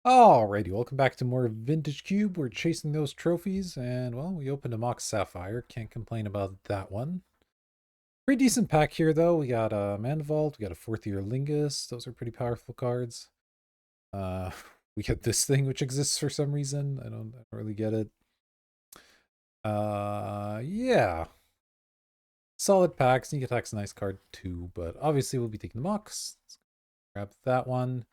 Alrighty, welcome back to more Vintage Cube. We're chasing those trophies, and well, we opened a Mox Sapphire. Can't complain about that one. Pretty decent pack here, though. We got a Manvault, we got a fourth year Lingus. Those are pretty powerful cards. Uh, we get this thing which exists for some reason. I don't really get it. Yeah. Solid pack. Sneak Attack's a nice card too, but obviously we'll be taking the Mox. Let's grab that one.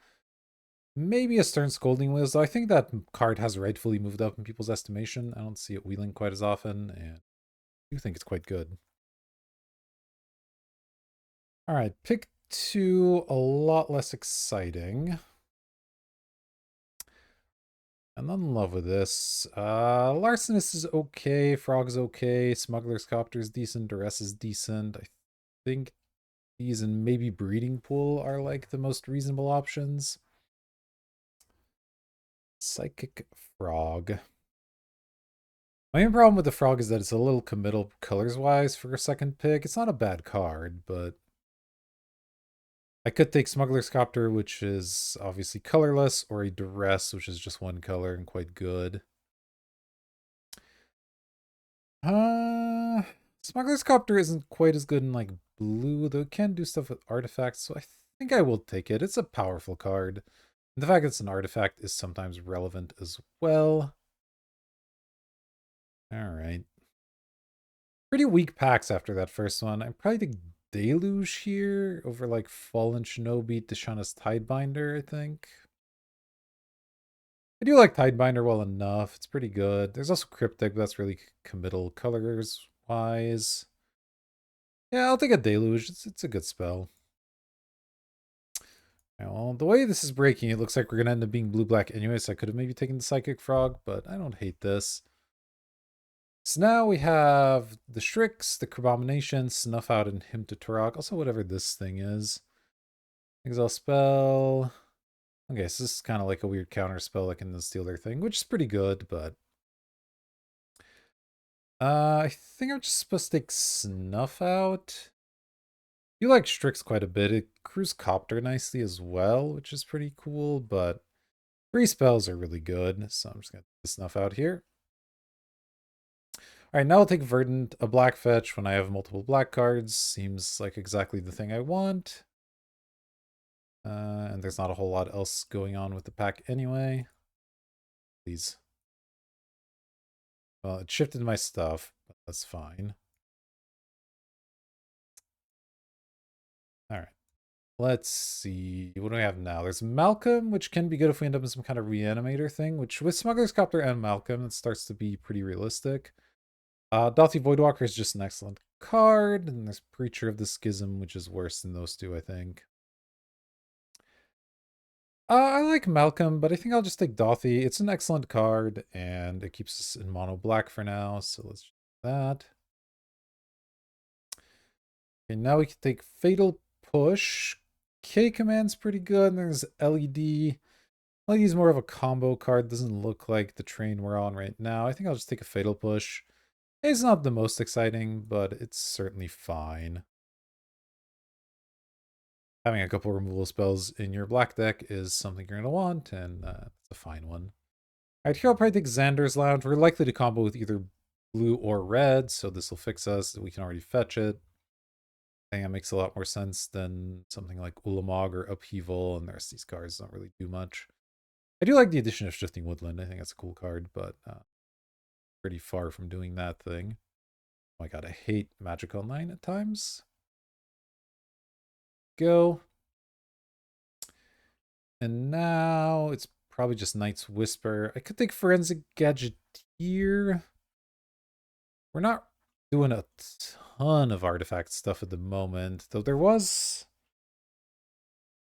Maybe a Stern Scolding Wheels, though I think that card has rightfully moved up in people's estimation. I don't see it wheeling quite as often, and I do think it's quite good. Alright, pick two, a lot less exciting. I'm not in love with this. Larcenist is okay, Frog's okay, Smuggler's Copter is decent, Duress is decent. I think these and maybe Breeding Pool are like the most reasonable options. Psychic Frog. My main problem with the frog is that it's a little committal colors-wise for a second pick. It's not a bad card, but I could take Smuggler's Copter, which is obviously colorless, or a Duress, which is just one color and quite good. Uh, Smuggler's Copter isn't quite as good in like blue, though it can do stuff with artifacts, so I think I will take it. It's a powerful card. And the fact that it's an artifact is sometimes relevant as well. Alright. Pretty weak packs after that first one. I probably think Deluge here over like Fallen Shinobi, Tishana's Tidebinder, I think. I do like Tidebinder well enough. It's pretty good. There's also Cryptic, but that's really committal colors wise. Yeah, I'll take a Deluge. It's a good spell. Well, the way this is breaking, it looks like we're going to end up being blue-black anyway, so I could have maybe taken the Psychic Frog, but I don't hate this. So now we have the Shrix, the Crabomination, Snuff Out, and Him to Turok. Also, whatever this thing is. Exile spell. Okay, so this is kind of like a weird counter spell like in the Steal Their Thing, which is pretty good, but I think I'm just supposed to take Snuff Out. You like Strix quite a bit. It crews Copter nicely as well, which is pretty cool, but three spells are really good, so I'm just gonna Snuff Out here. Alright, now I'll take Verdant, a black fetch when I have multiple black cards. Seems like exactly the thing I want. And there's not a whole lot else going on with the pack anyway. Please. Well, it shifted my stuff, but that's fine. Alright. Let's see. What do we have now? There's Malcolm, which can be good if we end up in some kind of reanimator thing, which with Smuggler's Copter and Malcolm, it starts to be pretty realistic. Dauthi Voidwalker is just an excellent card, and there's Preacher of the Schism, which is worse than those two, I think. I like Malcolm, but I think I'll just take Dauthi. It's an excellent card, and it keeps us in mono black for now, so let's do that. Okay, now we can take Fatal Push. K Command's pretty good, and there's LED. LED's more of a combo card, doesn't look like the train we're on right now. I think I'll just take a Fatal Push. It's not the most exciting, but it's certainly fine. Having a couple removal spells in your black deck is something you're going to want, and it's a fine one. Alright, here I'll probably take Xander's Lounge. We're likely to combo with either blue or red, so this will fix us. We can already fetch it. I think that makes a lot more sense than something like Ulamog or Upheaval, and the rest of these cards don't really do much. I do like the addition of Shifting Woodland. I think that's a cool card, but pretty far from doing that thing. Oh my god, I hate Magic Online at times. Go. And now it's probably just Knight's Whisper. I could take Forensic Gadgeteer. We're not doing a ton of artifact stuff at the moment, though there was...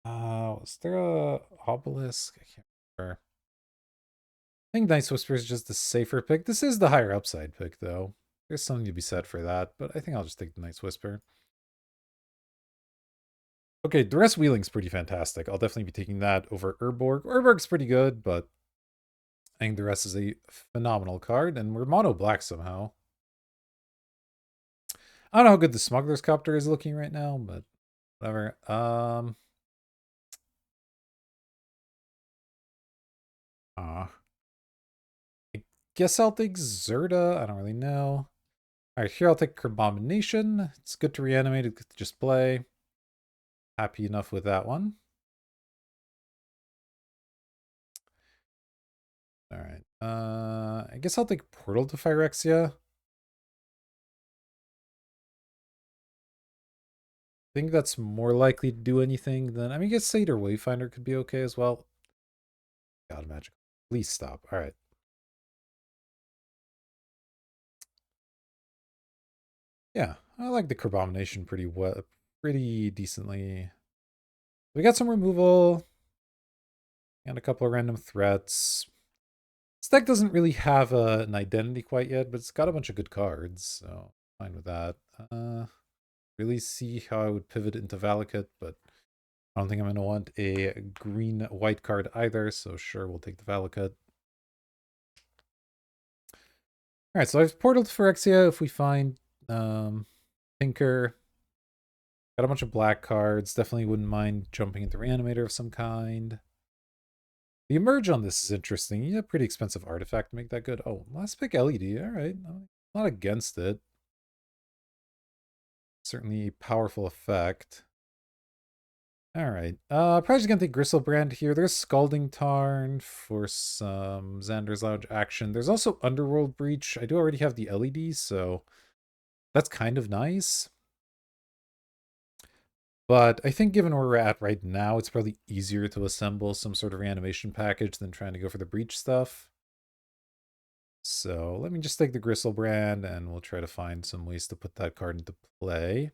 was there a obelisk? I can't remember. I think Knight's Whisper is just the safer pick. This is the higher upside pick, though. There's something to be said for that, but I think I'll just take the Knight's Whisper. Okay, Duress Wheeling's pretty fantastic. I'll definitely be taking that over Urborg. Urborg's pretty good, but I think Duress is a phenomenal card, and we're mono black somehow. I don't know how good the Smuggler's Copter is looking right now, but whatever. guess I'll take Zerta. I don't really know. All right, here I'll take Crabomination. It's good to reanimate, it's good to just play. Happy enough with that one. All right. I guess I'll take Portal to Phyrexia. I think that's more likely to do anything than, I mean, I guess Satyr Wayfinder could be okay as well. God, magic. Please stop. All right. Yeah, I like the Crabomination pretty decently. We got some removal and a couple of random threats. This deck doesn't really have an identity quite yet, but it's got a bunch of good cards, so fine with that. Really see how I would pivot into Valakut, but I don't think I'm going to want a green-white card either, so sure, we'll take the Valakut. Alright, so I've portaled Phyrexia if we find Tinker. Got a bunch of black cards. Definitely wouldn't mind jumping into Reanimator of some kind. The Emerge on this is interesting. You have a pretty expensive artifact to make that good. Oh, last pick LED. Alright, I'm not against it. Certainly a powerful effect. Alright. Probably just gonna take Gristlebrand here. There's Scalding Tarn for some Xander's Lounge action. There's also Underworld Breach. I do already have the LED, so that's kind of nice. But I think given where we're at right now, it's probably easier to assemble some sort of reanimation package than trying to go for the breach stuff. So let me just take the Gristlebrand and we'll try to find some ways to put that card into play.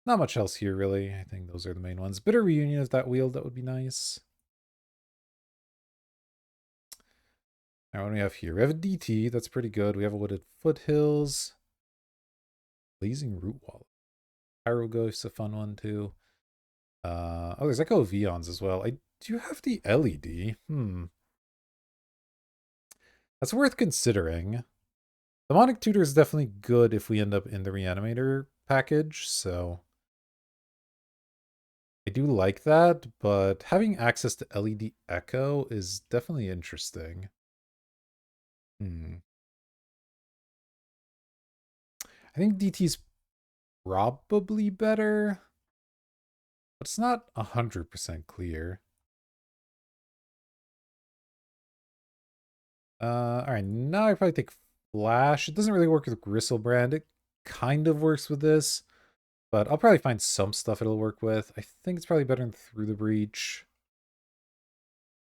Not much else here, really. I think those are the main ones. Bitter Reunion of that wheel, that would be nice. Now, what do we have here? We have a DT, that's pretty good. We have a Wooded Foothills. Blazing Root Wall. Pyrogo's a fun one, too. Oh, there's Echo of Eons as well. I do have the LED. That's worth considering. The Mnemonic Tutor is definitely good if we end up in the Reanimator package, so I do like that, but having access to LED Echo is definitely interesting. I think DT's probably better, but it's not 100% clear. Alright, now I probably take Flash. It doesn't really work with Gristlebrand. It kind of works with this, but I'll probably find some stuff it'll work with. I think it's probably better than Through the Breach.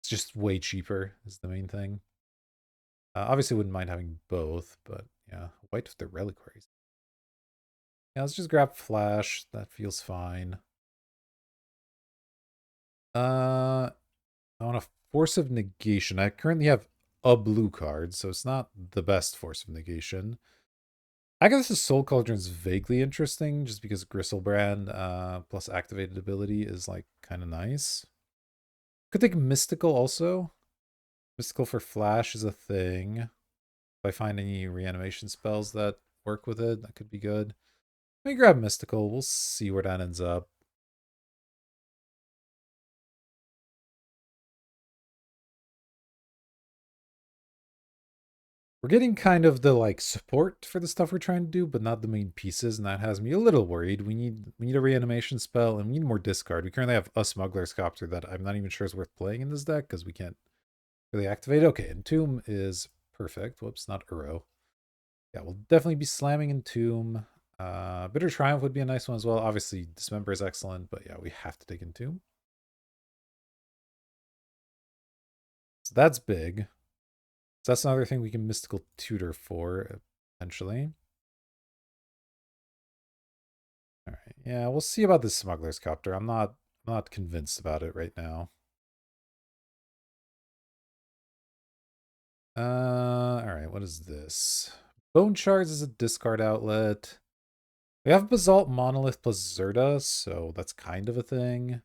It's just way cheaper is the main thing. Obviously wouldn't mind having both, but yeah, white with the reliquaries. Yeah, let's just grab Flash. That feels fine. I want a Force of Negation. I currently have a blue card, so it's not the best Force of Negation. I guess the Soul Cauldron is vaguely interesting, just because Gristlebrand plus activated ability is like kind of nice. Could take Mystical also. Mystical for Flash is a thing. If I find any reanimation spells that work with it, that could be good. Let me grab Mystical. We'll see where that ends up. We're getting kind of the like support for the stuff we're trying to do, but not the main pieces, and that has me a little worried. We need a reanimation spell, and we need more discard. We currently have a Smuggler's Copter that I'm not even sure is worth playing in this deck because we can't really activate it. Okay, Entomb is perfect. Whoops, not Uro. Yeah, we'll definitely be slamming Entomb. Bitter Triumph would be a nice one as well. Obviously, Dismember is excellent, but yeah, we have to take Entomb. So that's big. So that's another thing we can Mystical Tutor for, potentially. All right. Yeah, we'll see about this Smuggler's Copter. I'm not convinced about it right now. All right, what is this? Bone Shards is a discard outlet. We have Basalt Monolith plus Zerta, so that's kind of a thing.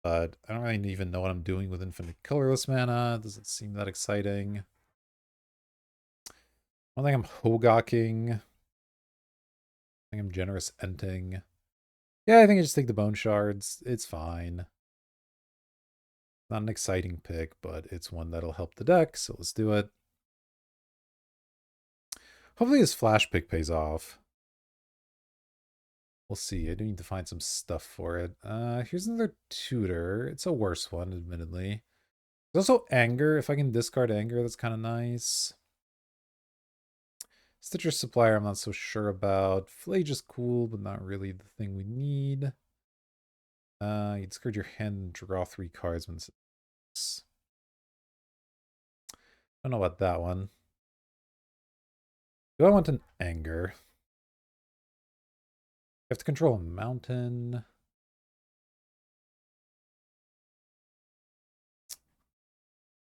But I don't really even know what I'm doing with Infinite Colorless Mana. It doesn't seem that exciting. I don't think I'm Hogocking. I think I'm Generous Enting. Yeah, I think I just take the Bone Shards. It's fine. Not an exciting pick, but it's one that'll help the deck, so let's do it. Hopefully this flash pick pays off. We'll see. I do need to find some stuff for it. Here's another tutor. It's a worse one, admittedly. There's also anger. If I can discard anger, that's kind of nice. Stitcher Supplier, I'm not so sure about. Flage is cool, but not really the thing we need. You discard your hand and draw 3 cards when it's... I don't know about that one. Do I want an anger? I have to control a mountain.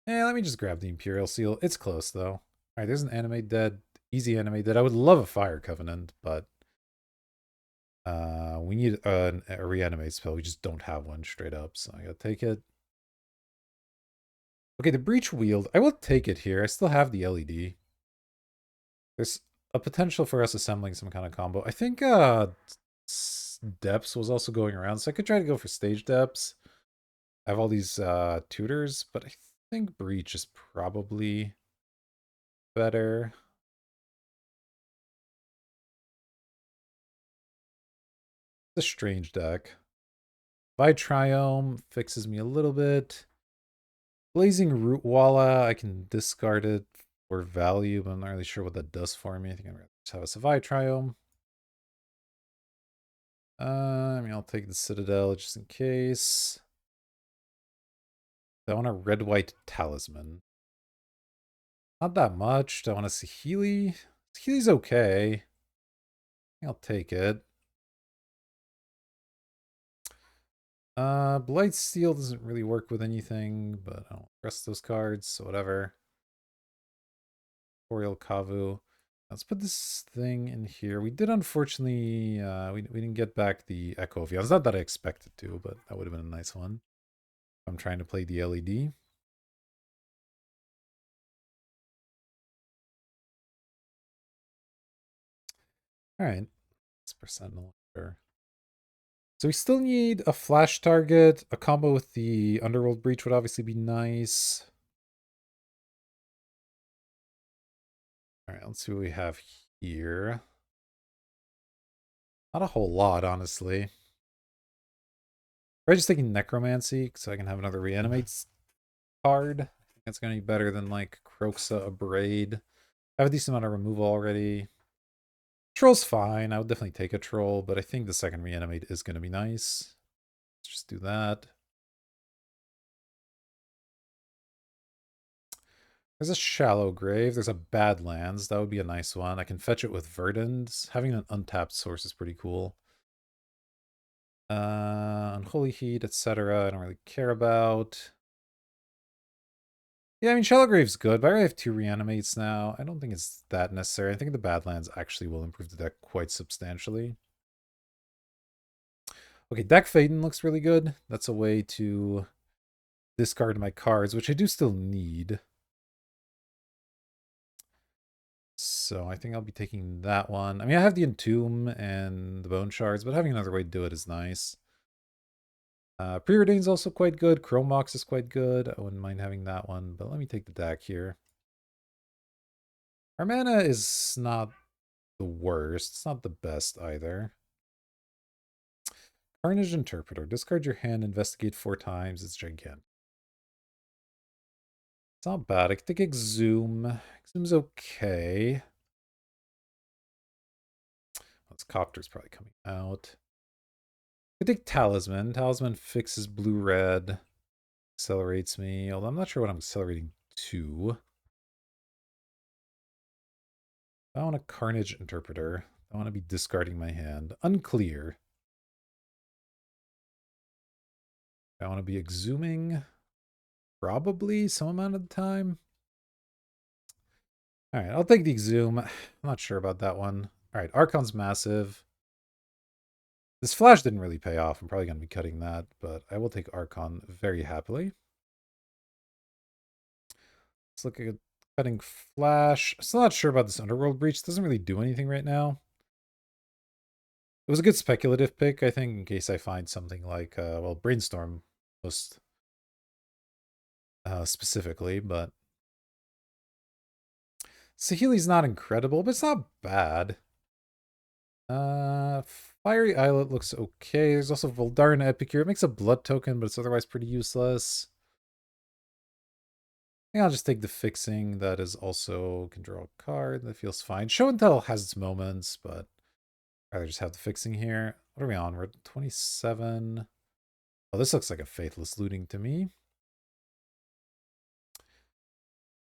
Let me just grab the Imperial Seal. It's close, though. All right, there's an Animate Dead. Easy Animate Dead. I would love a Fire Covenant, but we need a Reanimate spell. We just don't have one straight up, so I gotta take it. Okay, the Breach Wield. I will take it here. I still have the LED. There's a potential for us assembling some kind of combo. I think Depths was also going around, so I could try to go for Stage Depths. I have all these tutors, but I think Breach is probably better. It's a strange deck. Vitriome fixes me a little bit. Blazing Root Walla, I can discard it for value, but I'm not really sure what that does for me. I think I'd rather just have a Vitriome. I mean, I'll take the Citadel just in case. I want a red-white Talisman. Not that much. Do I want to see Healy? Healy's okay. I'll take it. Blight Steel doesn't really work with anything, but I don't press those cards, so whatever. Oriel Kavu. Let's put this thing in here. We did, unfortunately, we didn't get back the Echo of Eons. Not that I expected to, but that would have been a nice one. I'm trying to play the LED. All right. 6% no longer. So we still need a flash target. A combo with the Underworld Breach would obviously be nice. All right, let's see what we have here. Not a whole lot, honestly. We're just taking Necromancy so I can have another Reanimates card. I think that's going to be better than like Kroxa, Abrade. I have a decent amount of removal already. Troll's fine. I would definitely take a Troll, but I think the second Reanimate is going to be nice. Let's just do that. There's a Shallow Grave. There's a Badlands. That would be a nice one. I can fetch it with Verdant. Having an untapped source is pretty cool. Unholy Heat, etc. I don't really care about. Yeah, I mean, Shallow Grave's good, but I already have 2 Reanimates now. I don't think it's that necessary. I think the Badlands actually will improve the deck quite substantially. Okay, Deck Faden looks really good. That's a way to discard my cards, which I do still need. So I think I'll be taking that one. I mean, I have the Entomb and the Bone Shards, but having another way to do it is nice. Preordain's also quite good. Chrome Mox is quite good. I wouldn't mind having that one, but let me take the deck here. Our mana is not the worst. It's not the best either. Carnage Interpreter. Discard your hand, investigate 4 times. It's gigantic. It's not bad. I could take Exhume. Exhume's okay. This Copter's probably coming out. I could take Talisman. Talisman fixes blue-red. Accelerates me. Although I'm not sure what I'm accelerating to. I want a Carnage Interpreter. I want to be discarding my hand. Unclear. I want to be exhuming. Probably some amount of the time. All right, I'll take the exhume. I'm not sure about that one. All right, Archon's massive. This flash didn't really pay off. I'm probably going to be cutting that, but I will take Archon very happily. Let's look at cutting flash. Still not sure about this Underworld Breach. It doesn't really do anything right now. It was a good speculative pick, I think, in case I find something like, well, Brainstorm most specifically, but Sahili's not incredible, but it's not bad. Uh, Fiery Islet looks okay. There's also Voldarn Epicure. It makes a blood token, but it's otherwise pretty useless. I think I'll just take the fixing that is also can draw a card. That feels fine. Show and Tell has its moments, but I'd rather just have the fixing here. What are we on? We're at 27. Oh, this looks like a Faithless Looting to me.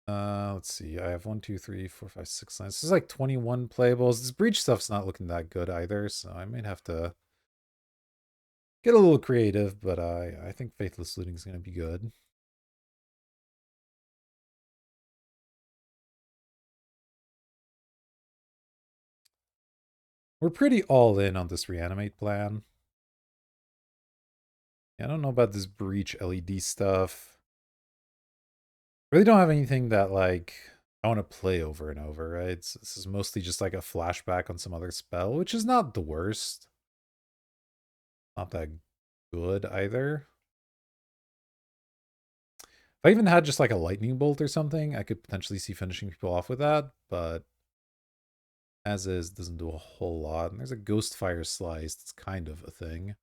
Let's see. I have 1, 2, 3, 4, 5, 6, 9. This is like 21 playables. This breach stuff's not looking that good either, so I might have to get a little creative, but I think Faithless Looting is going to be good. We're pretty all in on this reanimate plan. I don't know about this breach LED stuff. Really don't have anything that like I want to play over and over, right? This is mostly just like a flashback on some other spell, which is not the worst. Not that good either. If I even had just like a lightning bolt or something, I could potentially see finishing people off with that, but as is, doesn't do a whole lot. And there's a ghost fire slice. It's kind of a thing.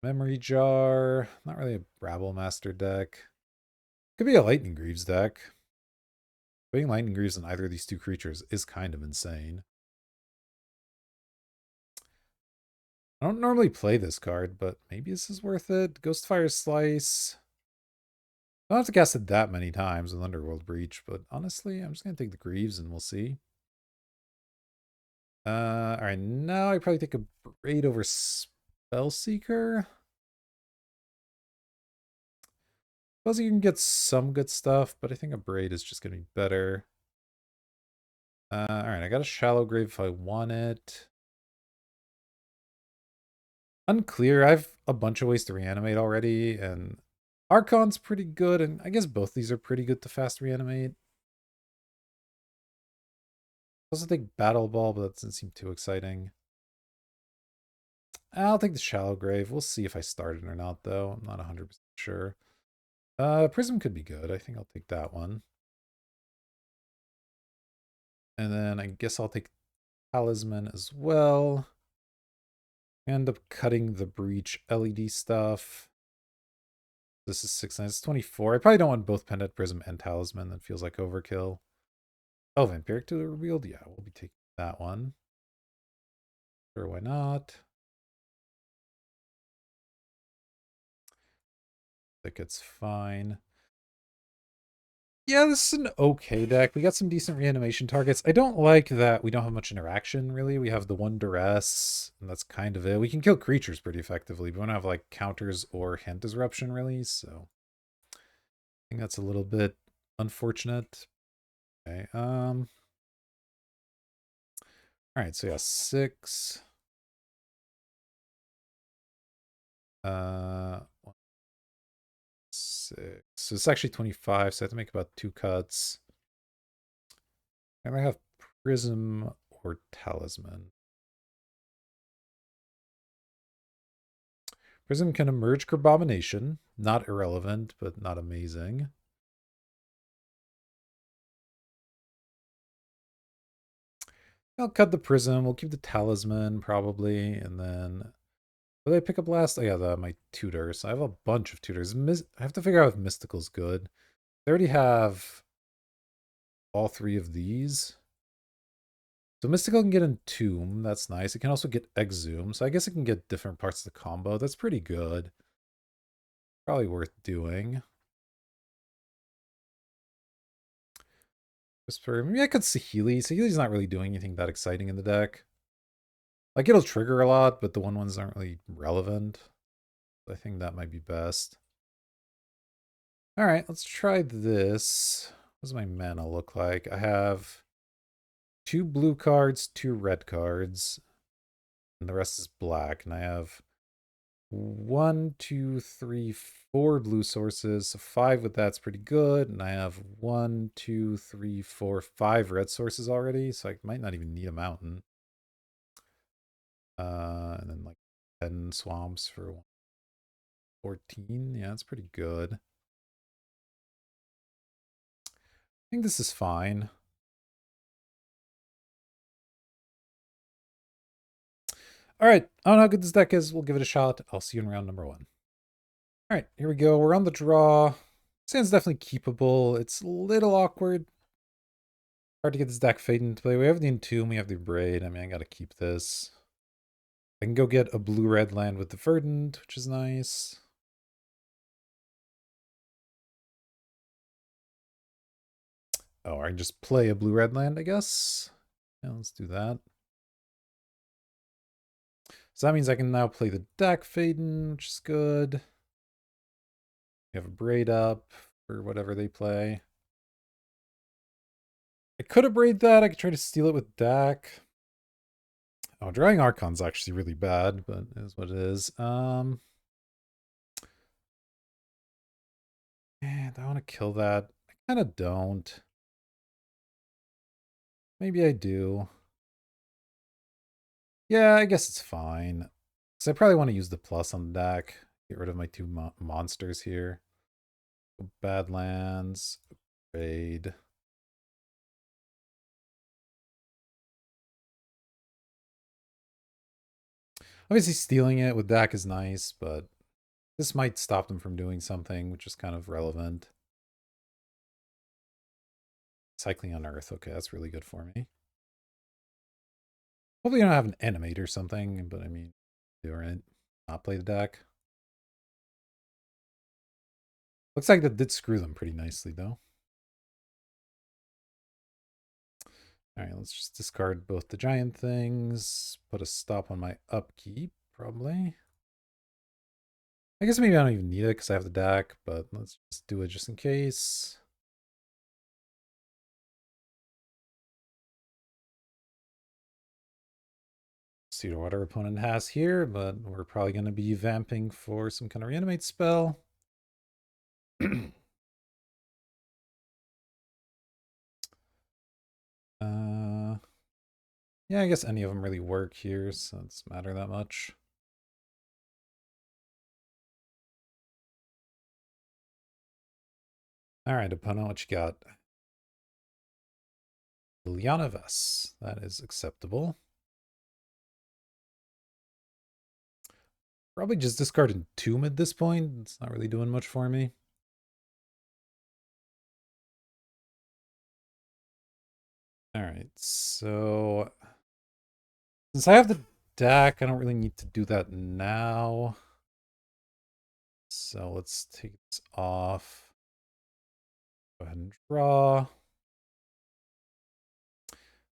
Memory jar. Not really a Rabble Master deck. Could be a Lightning Greaves deck. Putting Lightning Greaves on either of these two creatures is kind of insane. I don't normally play this card, but maybe this is worth it. Ghostfire Slice. I don't have to cast it that many times with Underworld Breach, but honestly, I'm just going to take the Greaves and we'll see. Alright, now I probably take a Braid over Spellseeker. Suppose you can get some good stuff, but I think a Braid is just going to be better. Alright, I got a Shallow Grave if I want it. Unclear. I have a bunch of ways to reanimate already, and Archon's pretty good, and I guess both these are pretty good to fast reanimate. Also take Battle Ball, but that doesn't seem too exciting. I'll take the Shallow Grave. We'll see if I start it or not, though. I'm not 100% sure. Prism could be good. I think I'll take that one. And then I guess I'll take Talisman as well. End up cutting the Breach LED stuff. This is 6, 9, it's 24. I probably don't want both Pendant Prism and Talisman. That feels like overkill. Oh, Vampiric Tutor revealed? Yeah, we'll be taking that one. Sure, why not? I think it's fine. Yeah, this is an okay deck. We got some decent reanimation targets. I don't like that we don't have much interaction, really. We have the one duress, and that's kind of it. We can kill creatures pretty effectively, but we don't have like counters or hand disruption, really, so I think that's a little bit unfortunate. Okay, alright, so yeah, 6. Uh 6. So it's actually 25, so I have to make about 2 cuts. And I have Prism or Talisman. Prism can emerge Carbomination. Not irrelevant, but not amazing. I'll cut the Prism. We'll keep the Talisman, probably. And then... What did I pick up last? Oh, yeah, my Tutors. I have a bunch of Tutors. I have to figure out if Mystical's good. I already have all 3 of these. So Mystical can get Entomb. That's nice. It can also get Exhume. So I guess it can get different parts of the combo. That's pretty good. Probably worth doing. Whisper. Maybe I could Saheeli. Saheeli's not really doing anything that exciting in the deck. Like, it'll trigger a lot, but the ones aren't really relevant. I think that might be best. Alright, let's try this. What does my mana look like? I have 2 blue cards, 2 red cards, and the rest is black. And I have 1, 2, 3, 4 blue sources. So 5 with that's pretty good. And I have 1, 2, 3, 4, 5 red sources already. So I might not even need a mountain. And then like 10 swamps for 14. Yeah, that's pretty good. think this is fine. All right, I don't know how good this deck is. We'll give it a shot. I'll see you in round number 1. All right, here we go. We're on the draw. Sand's definitely keepable. It's a little awkward. Hard to get this deck fade into play. We have the Entomb, we have the Braid. I mean, I gotta keep this. I can go get a blue-red land with the Verdant, which is nice. Oh, I can just play a blue-red land, I guess. Yeah, let's do that. So that means I can now play the deck Faden, which is good. We have a Braid up for whatever they play. I could have Braid that. I could try to steal it with Dak. Oh, drawing Archon's actually really bad, but it is what it is. Man, do I want to kill that? I kind of don't. Maybe I do. Yeah, I guess it's fine. Because I probably want to use the plus on the deck. Get rid of my two monsters here. Badlands. Raid. Obviously, stealing it with Dak is nice, but this might stop them from doing something, which is kind of relevant. Cycling on Earth. Okay, that's really good for me. Hopefully I don't have an animate or something, but I mean, do right. Not play the deck. Looks like that did screw them pretty nicely, though. All right, let's just discard both the giant things. Put a stop on my upkeep, probably. I guess maybe I don't even need it because I have the deck, but let's just do it just in case. See what our opponent has here, but we're probably going to be vamping for some kind of reanimate spell. Yeah, I guess any of them really work here, so it doesn't matter that much. All right, opponent, what you got? Liliana Vess. That is acceptable. Probably just discard Entomb at this point. It's not really doing much for me. All right, so since I have the deck, I don't really need to do that now. So let's take this off. Go ahead and draw.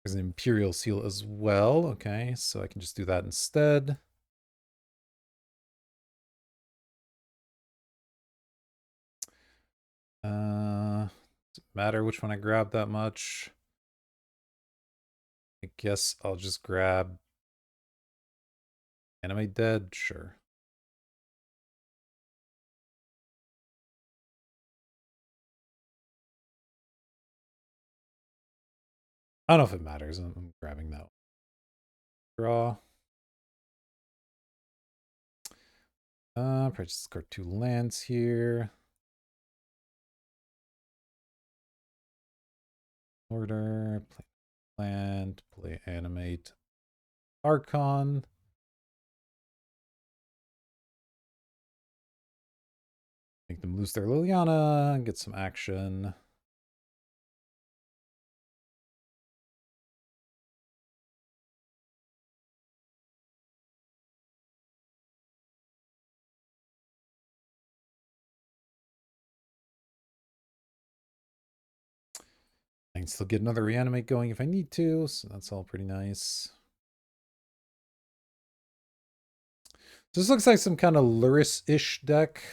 There's an Imperial Seal as well. Okay, so I can just do that instead. Doesn't matter which one I grab that much. I guess I'll just grab Animate Dead. Sure. I don't know if it matters. I'm grabbing that. Draw. Probably just discard 2 lands here. Order. Play land. Play animate. Archon. Make them lose their Liliana and get some action. I can still get another reanimate going if I need to, so that's all pretty nice. So this looks like some kind of Luris-ish deck.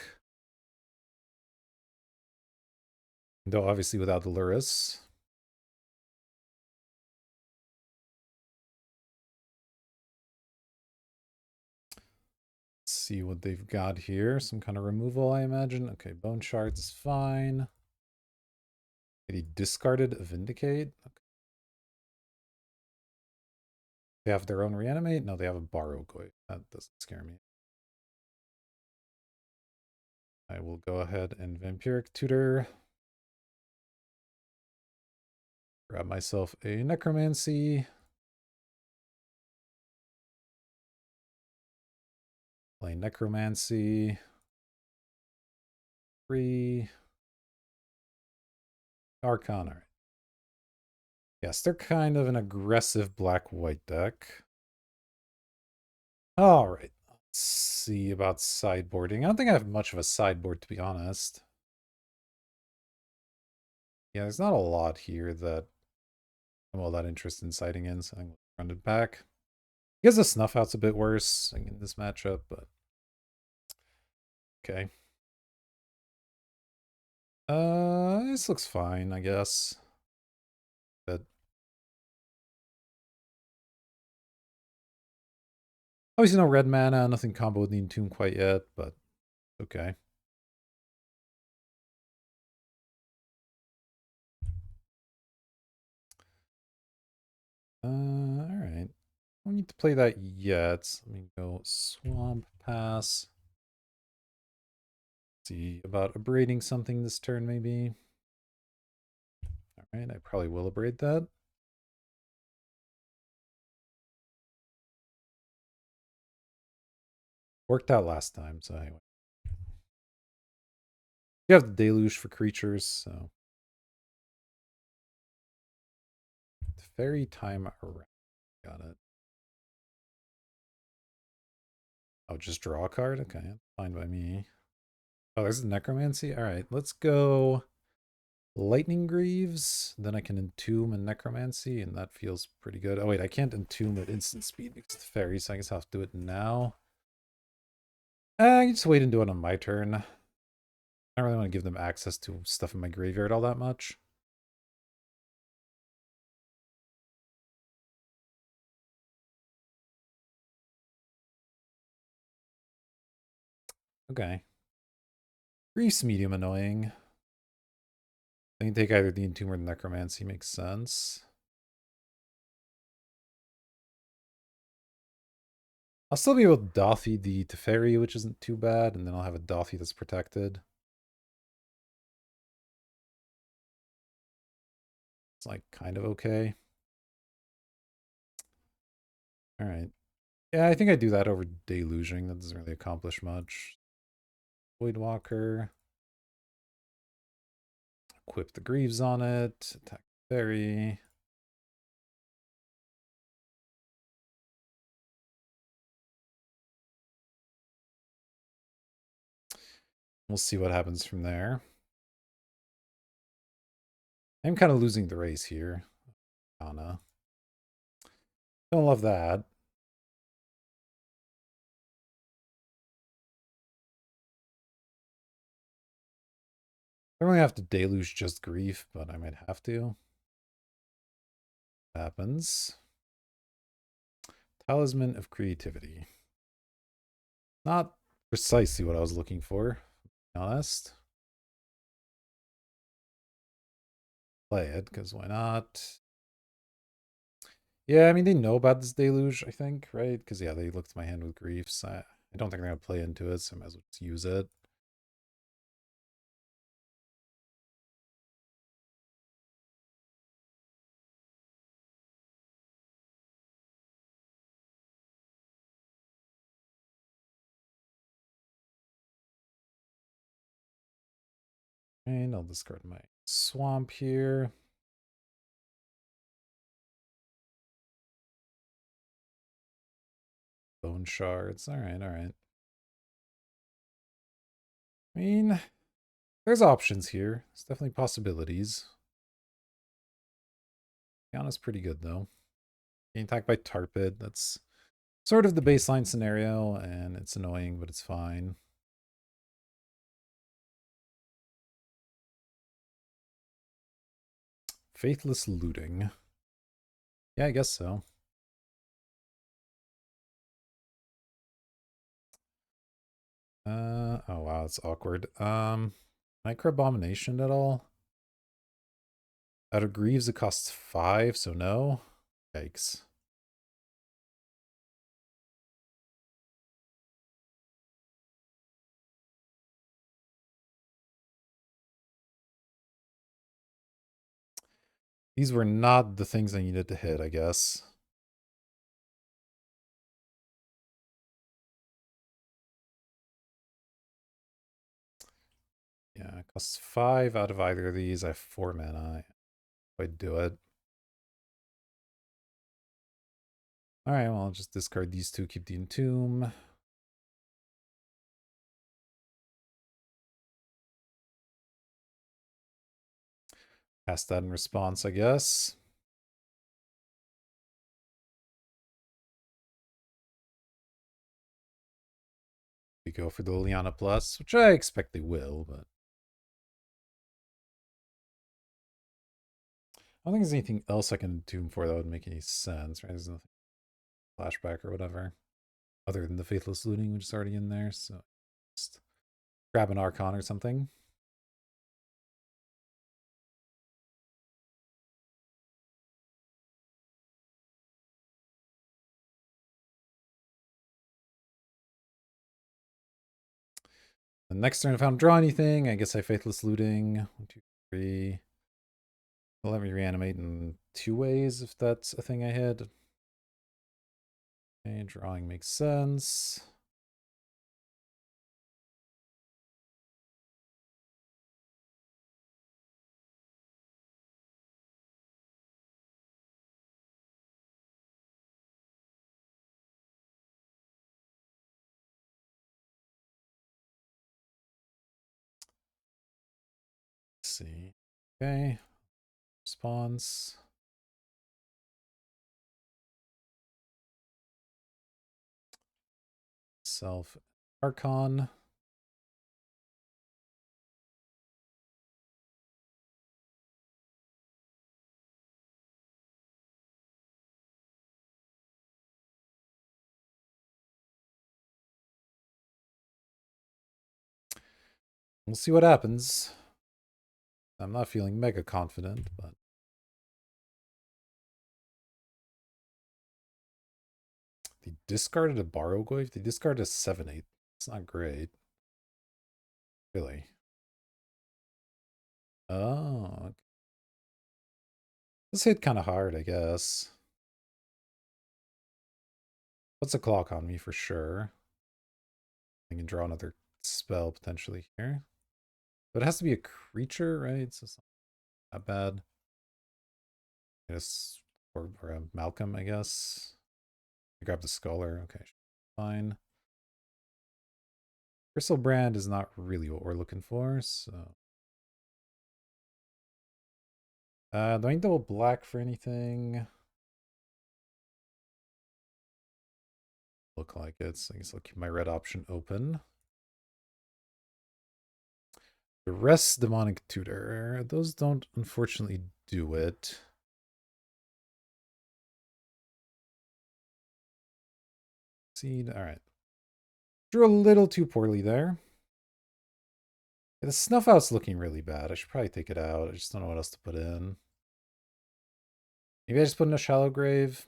Though obviously without the Luris. Let's see what they've got here. Some kind of removal, I imagine. Okay, Bone Shards is fine. He discarded Vindicate. Okay. They have their own reanimate? No, they have a Borrow Goy. That doesn't scare me. I will go ahead and Vampiric Tutor. Grab myself a necromancy. Play necromancy. 3 Arcana. Yes, they're kind of an aggressive black-white deck. All right. Let's see about sideboarding. I don't think I have much of a sideboard, to be honest. Yeah, there's not a lot here that I'm all that interested in siding in, so I think we'll run it back. I guess the snuff out's a bit worse in this matchup, but okay. This looks fine, I guess. But obviously no red mana, nothing combo with the Entomb quite yet, but okay. Alright. Don't need to play that yet. Let me go Swamp Pass. See about abrading something this turn, maybe. Alright, I probably will abrade that. Worked out last time, so anyway. You have the Deluge for creatures, so. Fairy time around. Got it. Oh, just draw a card? Okay, fine by me. Oh, there's the Necromancy? Alright, let's go Lightning Greaves. Then I can Entomb and Necromancy, and that feels pretty good. Oh, wait, I can't Entomb at instant speed because it's fairy, so I guess I'll have to do it now. I can just wait and do it on my turn. I don't really want to give them access to stuff in my graveyard all that much. Okay. Greaves medium annoying. I can take either the Entomb or the Necromancy, makes sense. I'll still be able to Dothy the Teferi, which isn't too bad, and then I'll have a Dothy that's protected. It's like kind of okay. Alright. Yeah, I think I do that over Deluging. That doesn't really accomplish much. Voidwalker. Equip the Greaves on it. Attack Fairy. We'll see what happens from there. I'm kind of losing the race here. Anna. Don't love that. I don't really have to Deluge just Grief, but I might have to. Happens. Talisman of Creativity. Not precisely what I was looking for, to be honest. Play it, because why not? Yeah, I mean, they know about this Deluge, I think, right? Because, yeah, they looked at my hand with Griefs. I don't think they're going to play into it, so I might as well just use it. And I'll discard my Swamp here. Bone Shards. All right, all right. I mean, there's options here. There's definitely possibilities. Kiana's pretty good, though. Getting attacked by Tarpid. That's sort of the baseline scenario, and it's annoying, but it's fine. Faithless Looting. Yeah, I guess so. Oh wow, it's awkward. Micro Abomination at all? Out of Greaves, it costs 5, so no? Yikes. These were not the things I needed to hit, I guess. Yeah, it costs 5 out of either of these. I have 4 mana. I'd do it. Alright, well, I'll just discard these two, keep the Entomb. Cast that in response, I guess. We go for the Liliana Plus, which I expect they will, but I don't think there's anything else I can Entomb for that would make any sense, right? There's nothing flashback or whatever. Other than the Faithless Looting, which is already in there, so just grab an Archon or something. The next turn, if I don't draw anything, I guess I Faithless Looting. 1, 2, 3. They'll let me reanimate in 2 ways if that's a thing I hit. Okay, drawing makes sense. Let's see. Okay. Response. Self Archon. We'll see what happens. I'm not feeling mega confident, but they discarded a Barrogoyf. They discarded a 7/8. It's not great. Really. Oh. Okay. This hit kind of hard, I guess. Puts a clock on me for sure. I can draw another spell potentially here. But it has to be a creature, right? So it's not that bad. I guess, or a Malcolm, I guess. I grab the Scholar. Okay, fine. Crystal Brand is not really what we're looking for, so. Do I need double black for anything? Look like it, so I guess I'll keep my red option open. The rest Demonic Tutor. Those don't unfortunately do it. Seed, alright. Drew a little too poorly there. Yeah, the Snuff Out's looking really bad. I should probably take it out. I just don't know what else to put in. Maybe I just put in a Shallow Grave.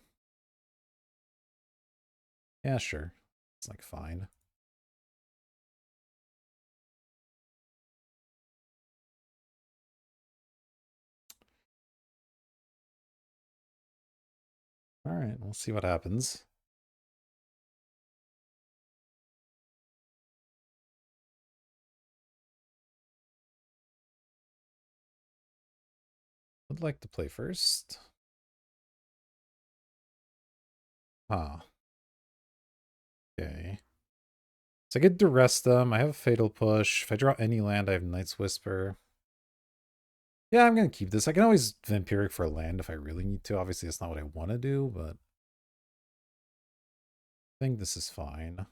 Yeah, sure. It's like fine. Alright, we'll see what happens. Would like to play first. Huh. Okay. So I get to rest them. I have a Fatal Push. If I draw any land, I have Night's Whisper. Yeah, I'm going to keep this. I can always Vampiric for a land if I really need to. Obviously, that's not what I want to do, but I think this is fine.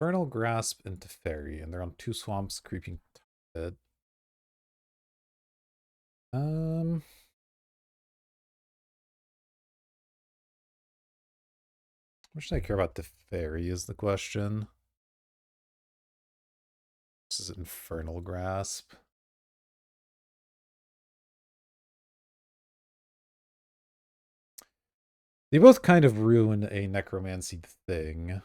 Infernal Grasp into Fairy, and they're on 2 swamps, creeping target. How much do I care about the Fairy is the question. This is Infernal Grasp. They both kind of ruin a necromancy thing.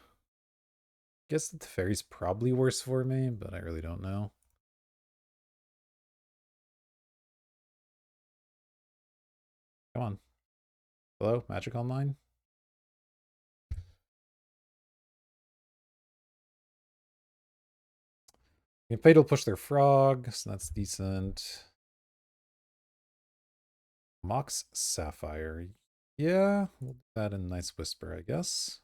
guess the Teferi's probably worse for me, but I really don't know. Come on. Hello, Magic Online? Fate will push their frog, so that's decent. Mox Sapphire. Yeah, we'll do that in Nice Whisper, I guess.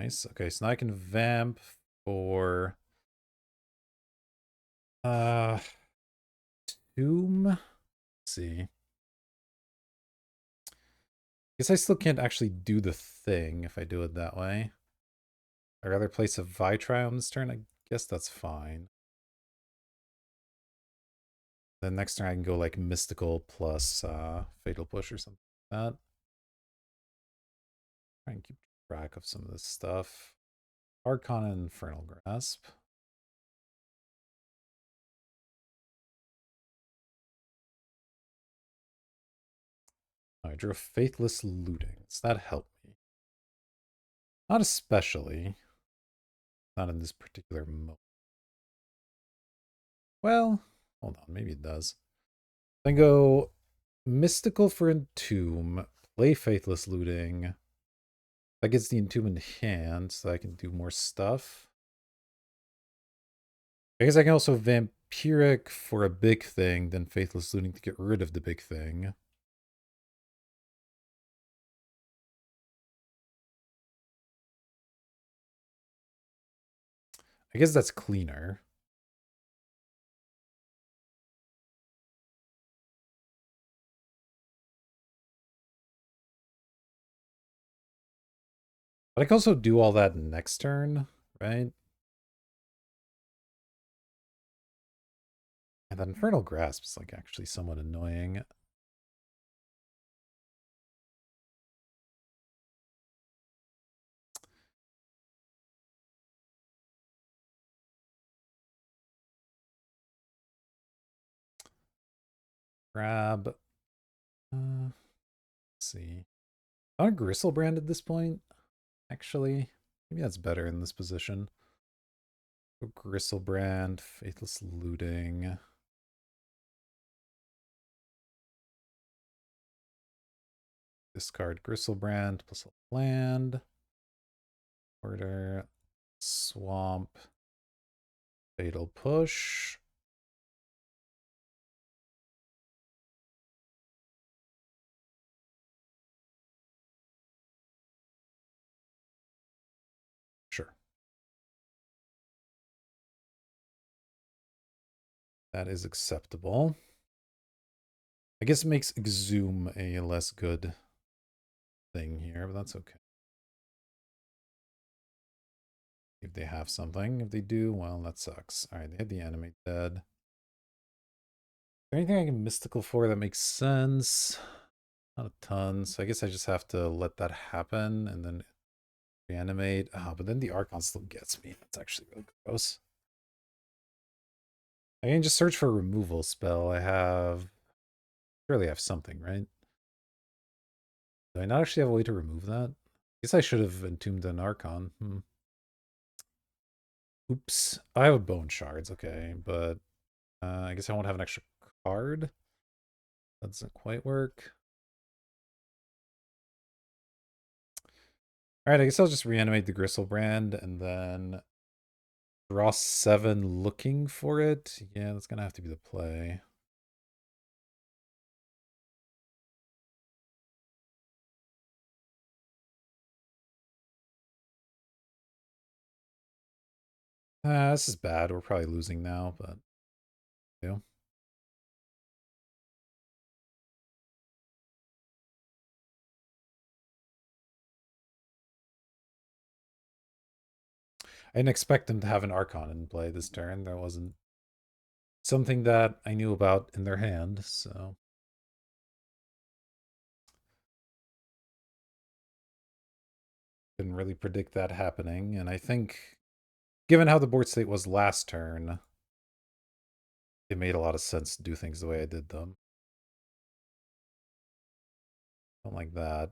Nice. Okay, so now I can vamp for Tomb. Let's see. Guess I still can't actually do the thing if I do it that way. I'd rather place a Vitri on this turn. I guess that's fine. Then next turn I can go like Mystical plus Fatal Push or something like that. Try and keep track of some of this stuff. Arcana and Infernal Grasp. I drew Faithless Looting. Does that help me? Not especially. Not in this particular moment. Well, hold on. Maybe it does. Then go Mystical for Entomb. Play Faithless Looting. That gets the Entomb in hand, so I can do more stuff. I guess I can also Vampiric for a big thing, then Faithless Looting to get rid of the big thing. I guess that's cleaner. But I can also do all that next turn, right? And then Infernal Grasp is like actually somewhat annoying. Grab. Let's see. I want a Gristlebrand at this point, actually. Maybe that's better in this position. Gristlebrand, Faithless Looting. Discard Gristlebrand plus a land. Order. Swamp. Fatal Push. Sure. That is acceptable. I guess it makes Exhume a less good thing here, but that's okay. If they have something. If they do, well, that sucks. Alright, they had the Animate dead. Is there anything I can Mystical for that makes sense? Not a ton, so I guess I just have to let that happen and then reanimate. But then the Archon still gets me. That's actually really gross. I can just search for a removal spell. I have... Surely I have something, right? Do I not actually have a way to remove that? I guess I should have entombed an Archon. Oops. I have a Bone Shards, okay, but I guess I won't have an extra card. That doesn't quite work. Alright, I guess I'll just reanimate the Gristlebrand and then draw 7 looking for it. Yeah, that's gonna have to be the play. This is bad. We're probably losing now, but yeah. I didn't expect them to have an Archon in play this turn. That wasn't something that I knew about in their hand, so. Didn't really predict that happening, and I think, given how the board state was last turn, it made a lot of sense to do things the way I did them. Don't like that.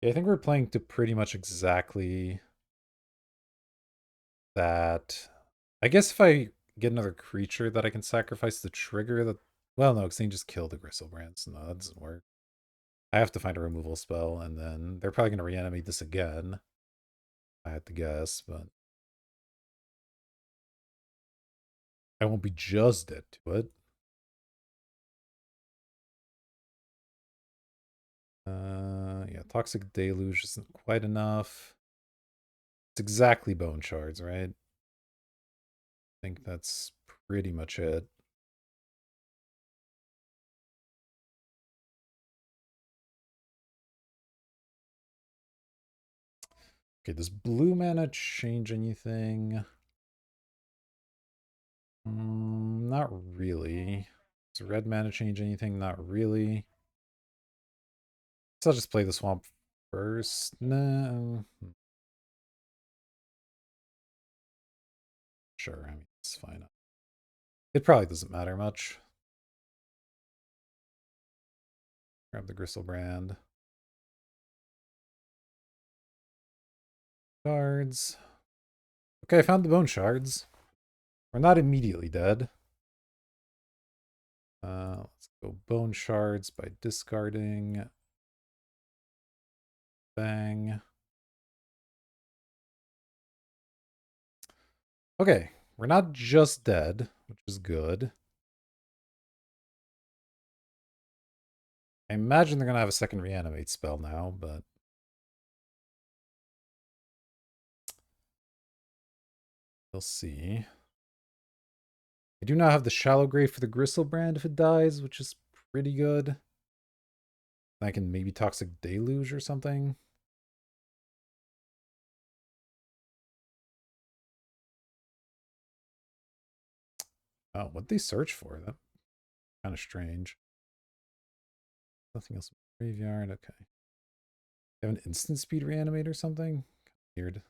Yeah, I think we're playing to pretty much exactly that. I guess if I get another creature that I can sacrifice to trigger that. Well, no, because they can just kill the Gristlebrands. No, that doesn't work. I have to find a removal spell, and then they're probably going to reanimate this again. I had to guess, but I won't be just dead to it. Yeah, Toxic Deluge isn't quite enough. It's exactly Bone Shards, right? I think that's pretty much it. Okay, does blue mana change anything? Not really. Does red mana change anything? Not really. So I'll just play the swamp first. No. Sure, I mean, it's fine. It probably doesn't matter much. Grab the Gristlebrand. Shards. Okay, I found the bone shards. We're not immediately dead. Let's go bone shards by discarding. Bang. Okay, we're not just dead, which is good. I imagine they're going to have a second reanimate spell now, but we'll see. I do not have the Shallow Grave for the Gristlebrand if it dies, which is pretty good. I can maybe Toxic Deluge or something. Oh, what'd they search for? That kind of strange. Nothing else in the graveyard. Okay. They have an instant speed reanimate or something? Weird.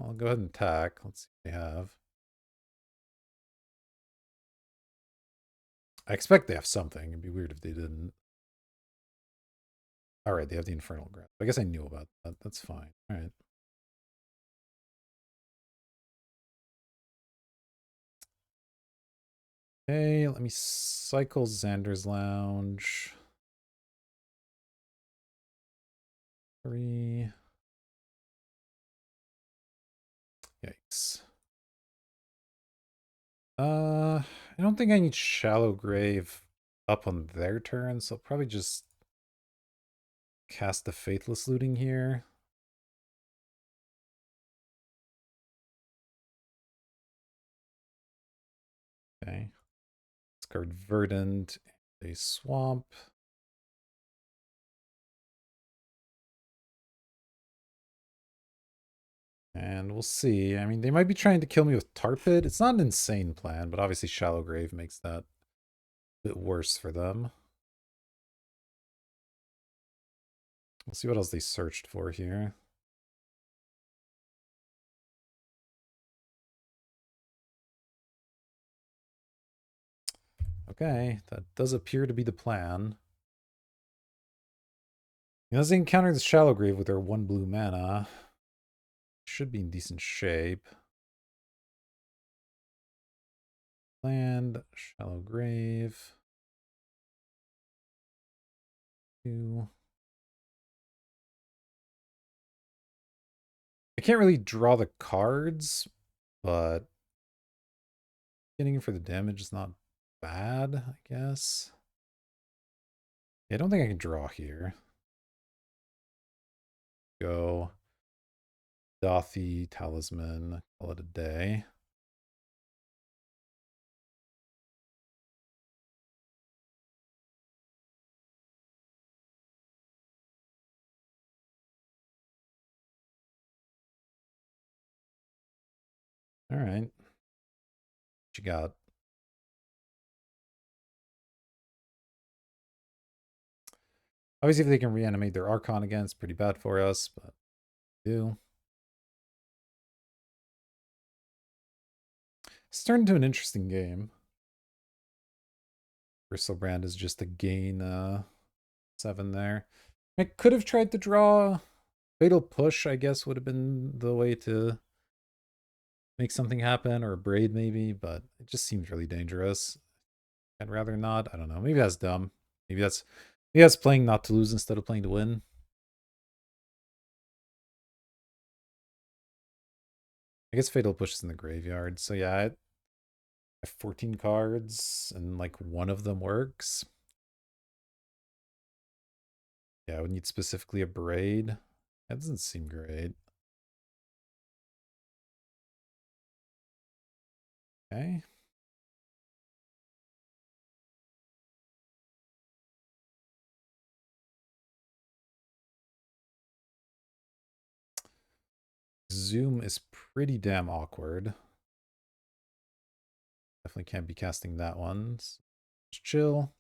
I'll go ahead and attack. Let's see what they have. I expect they have something. It'd be weird if they didn't. All right, they have the Infernal Grasp. I guess I knew about that. That's fine. All right. Okay, let me cycle Xander's Lounge. 3. Yikes. I don't think I need Shallow Grave up on their turn, so I'll probably just cast the Faithless Looting here. Okay. Discard Verdant, a Swamp. And we'll see. I mean, they might be trying to kill me with Tar Pit. It's not an insane plan, but obviously Shallow Grave makes that a bit worse for them. We'll see what else they searched for here. Okay, that does appear to be the plan. As they encounter the Shallow Grave with their 1 blue mana, should be in decent shape. Land, Shallow Grave. 2. I can't really draw the cards, but getting it for the damage is not bad, I guess. Yeah, I don't think I can draw here. Go Dothy, Talisman, call it a day. All right. What you got? Obviously, if they can reanimate their Archon again, it's pretty bad for us, but do. It's turned into an interesting game. Bristlebrand is just a gain 7 there. I could have tried to draw Fatal Push, I guess, would have been the way to make something happen, or a braid maybe, but it just seems really dangerous. I'd rather not. I don't know. Maybe that's dumb. Maybe that's playing not to lose instead of playing to win. I guess Fatal Push is in the graveyard. So yeah, I have 14 cards and like one of them works. Yeah, I would need specifically a braid. That doesn't seem great. Okay. Zoom is pretty damn awkward. Definitely can't be casting that one. Just chill.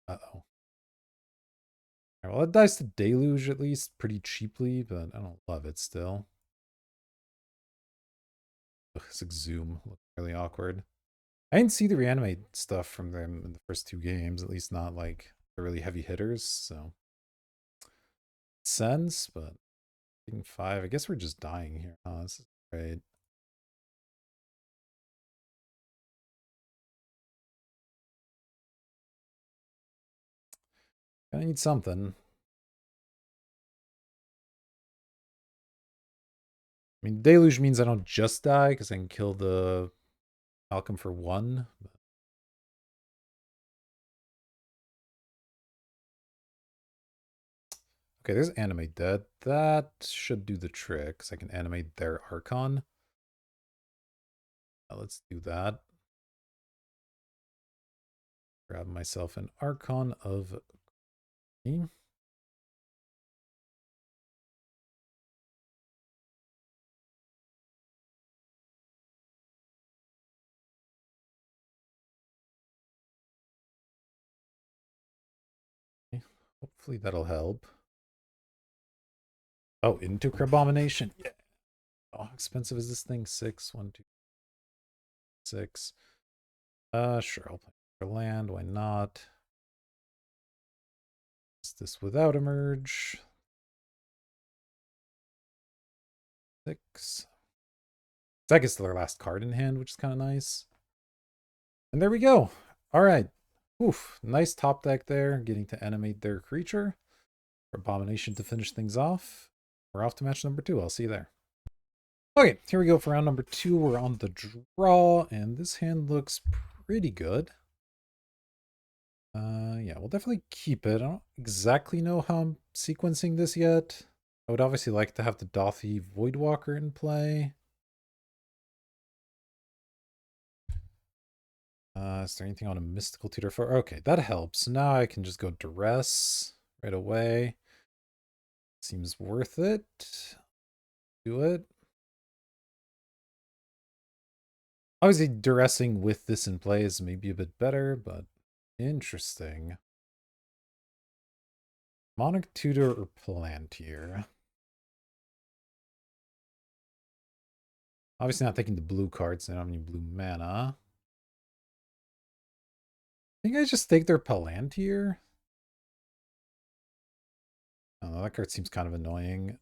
Uh-oh. Well, it dies to Deluge at least pretty cheaply, but I don't love it still. Ugh, this Zoom looked really awkward. I didn't see the reanimate stuff from them in the first two games, at least not like the really heavy hitters, so sense, but taking 5. I guess we're just dying here. Oh, this is great. I need something. I mean, Deluge means I don't just die because I can kill the Malcolm for 1. Okay, there's Animate Dead. That should do the trick, because I can animate their Archon. Let's do that. Grab myself an Archon of me. Hopefully that'll help. Oh, into Crabomination. Yeah. Oh, how expensive is this thing? 6, 1, 2, 6. Sure, I'll play for land. Why not? Is this without a merge? 6. That gets their last card in hand, which is kind of nice. And there we go. All right. Oof. Nice top deck there. Getting to animate their creature. Abomination to finish things off. We're off to match number 2. I'll see you there. Okay, here we go for round number 2. We're on the draw, and this hand looks pretty good. Yeah, we'll definitely keep it. I don't exactly know how I'm sequencing this yet. I would obviously like to have the Dothy Voidwalker in play. Is there anything on a mystical tutor for? Okay, that helps. Now I can just go duress right away. Seems worth it. Do it. Obviously, duressing with this in play is maybe a bit better, but interesting. Monarch Tutor or Palantir? Obviously not taking the blue cards, I don't have any blue mana. I think I just take their Palantir. Oh, that card seems kind of annoying.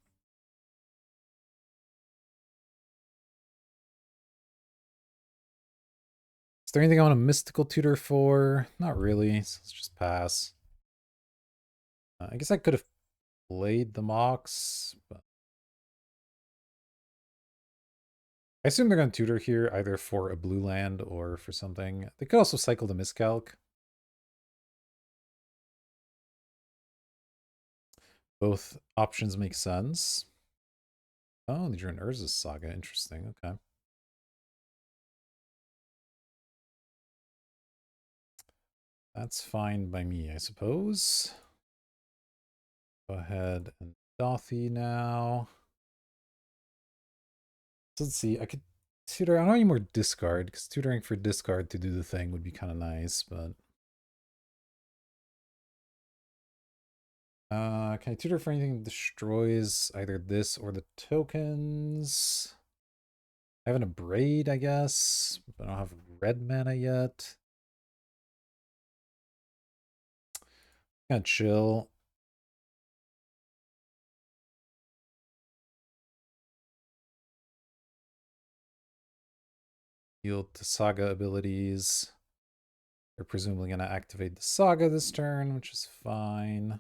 Is there anything I want a mystical tutor for? Not really, so let's just pass. I guess I could have played the Mox, but I assume they're going to tutor here either for a blue land or for something. They could also cycle the Miscalc. Both options make sense. Oh, they drew an Urza's Saga. Interesting. Okay. That's fine by me, I suppose. Go ahead and Dothy now. So let's see. I could tutor. I don't need more discard, because tutoring for discard to do the thing would be kind of nice, but can I tutor for anything that destroys either this or the tokens? I have an Abrade, I guess, but I don't have red mana yet. Kind of chill. Yield to Saga abilities. They're presumably going to activate the Saga this turn, which is fine.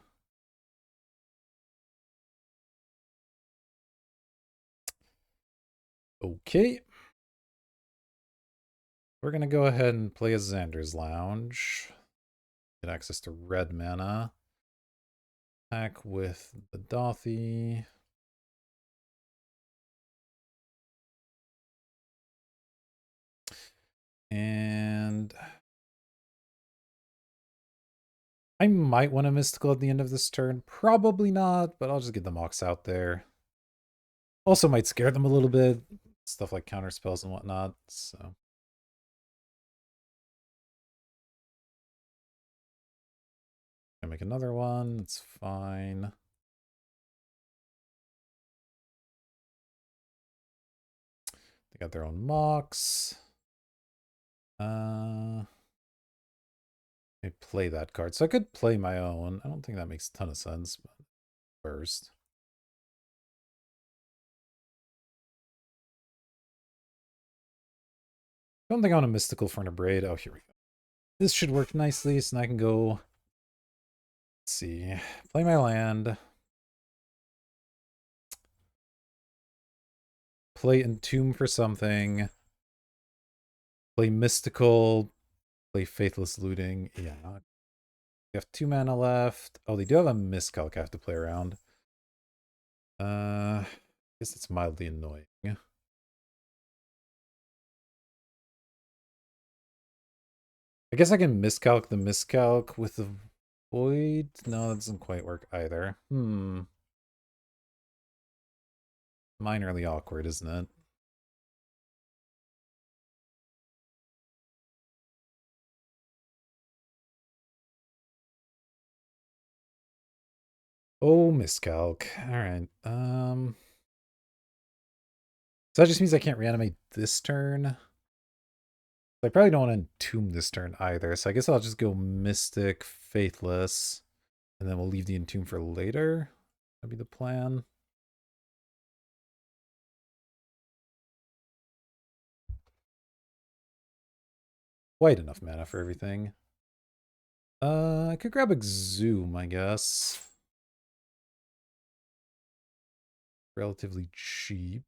Okay. We're going to go ahead and play a Xander's Lounge. Get access to red mana. Attack with the Dothy. And I might want a Mystical at the end of this turn. Probably not, but I'll just get the Mox out there. Also might scare them a little bit. Stuff like counter spells and whatnot, so. I make another one, it's fine. They got their own Mox. I play that card. So I could play my own. I don't think that makes a ton of sense, but first. I don't think I want a Mystical for an Abrade. Oh, here we go. This should work nicely, so I can go, let's see, play my land. Play Entomb for something. Play Mystical. Play Faithless Looting. Yeah. They have 2 mana left. Oh, they do have a Miscalc I have to play around. I guess it's mildly annoying. I guess I can miscalc the miscalc with the void. No, that doesn't quite work either. Minorly awkward, isn't it? Oh, miscalc. Alright. So that just means I can't reanimate this turn. I probably don't want to Entomb this turn either, so I guess I'll just go Mystic, Faithless, and then we'll leave the Entomb for later. That'd be the plan. Quite enough mana for everything. I could grab Exhume, I guess. Relatively cheap.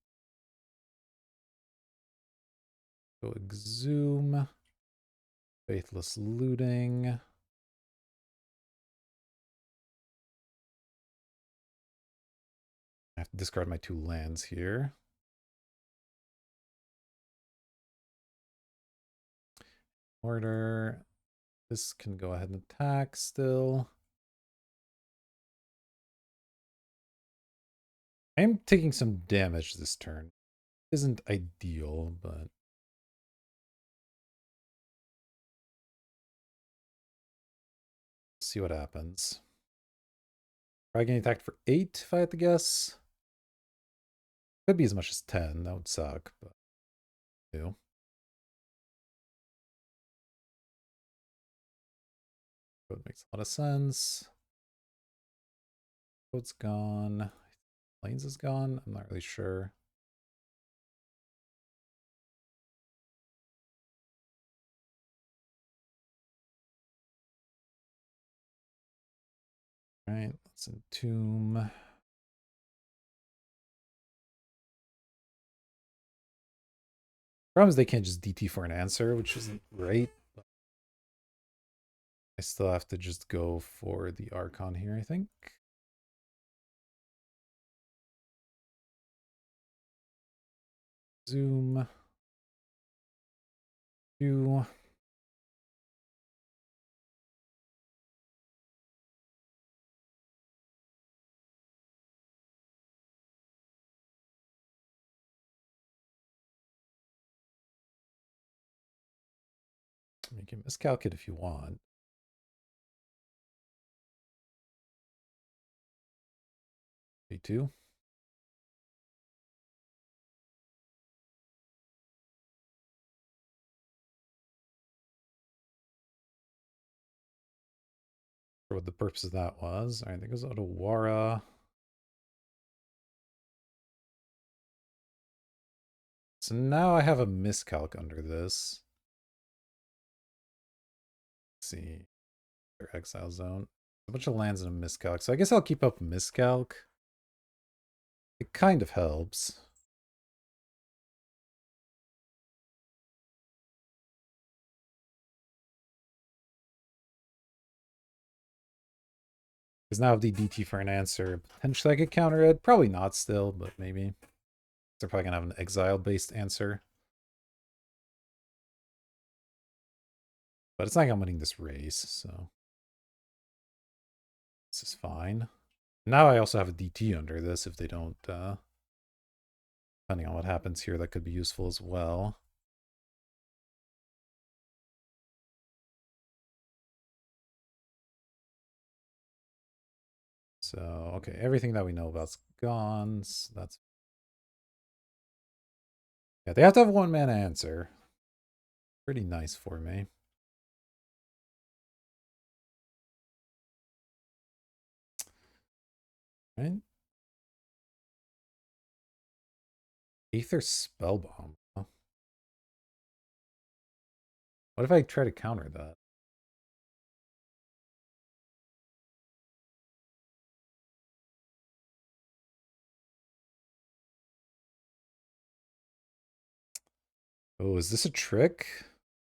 Go Exhume. Faithless Looting. I have to discard my 2 lands here. Order. This can go ahead and attack still. I am taking some damage this turn. Isn't ideal, but see what happens. Probably getting attacked for 8 if I had to guess. Could be as much as 10. That would suck, but do. Code makes a lot of sense. Code's gone. Plains is gone. I'm not really sure. All right, let's Entomb. Problem is they can't just DT for an answer, which isn't great. I still have to just go for the Archon here, I think. Zoom. 2. You can miscalculate if you want. A2. sure what the purpose of that was. All right, that goes out to Wara. So now I have a miscalc under this. Let's see. Their exile zone. A bunch of lands in a miscalc. So I guess I'll keep up miscalc. It kind of helps. Because now I have the DT for an answer. Potentially I could counter it. Probably not still, but maybe. They're probably going to have an exile-based answer. But it's not like I'm winning this race, so... This is fine. Now I also have a DT under this if they don't... depending on what happens here, that could be useful as well. So, okay, everything that we know about's gone. So that's... Yeah, they have to have one mana answer. Pretty nice for me. Right? Aether Spellbomb. Huh? What if I try to counter that? Oh, is this a trick?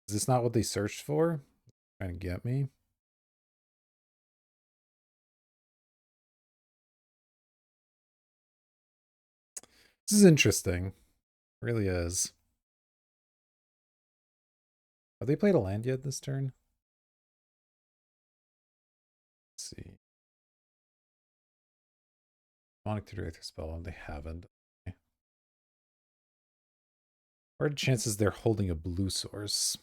Is this not what they searched for? Trying to get me? This is interesting. It really is. Have they played a land yet this turn? Let's see. Demonic Tutor Aether Spellbomb. They haven't. Okay. What are the chances they're holding a blue source?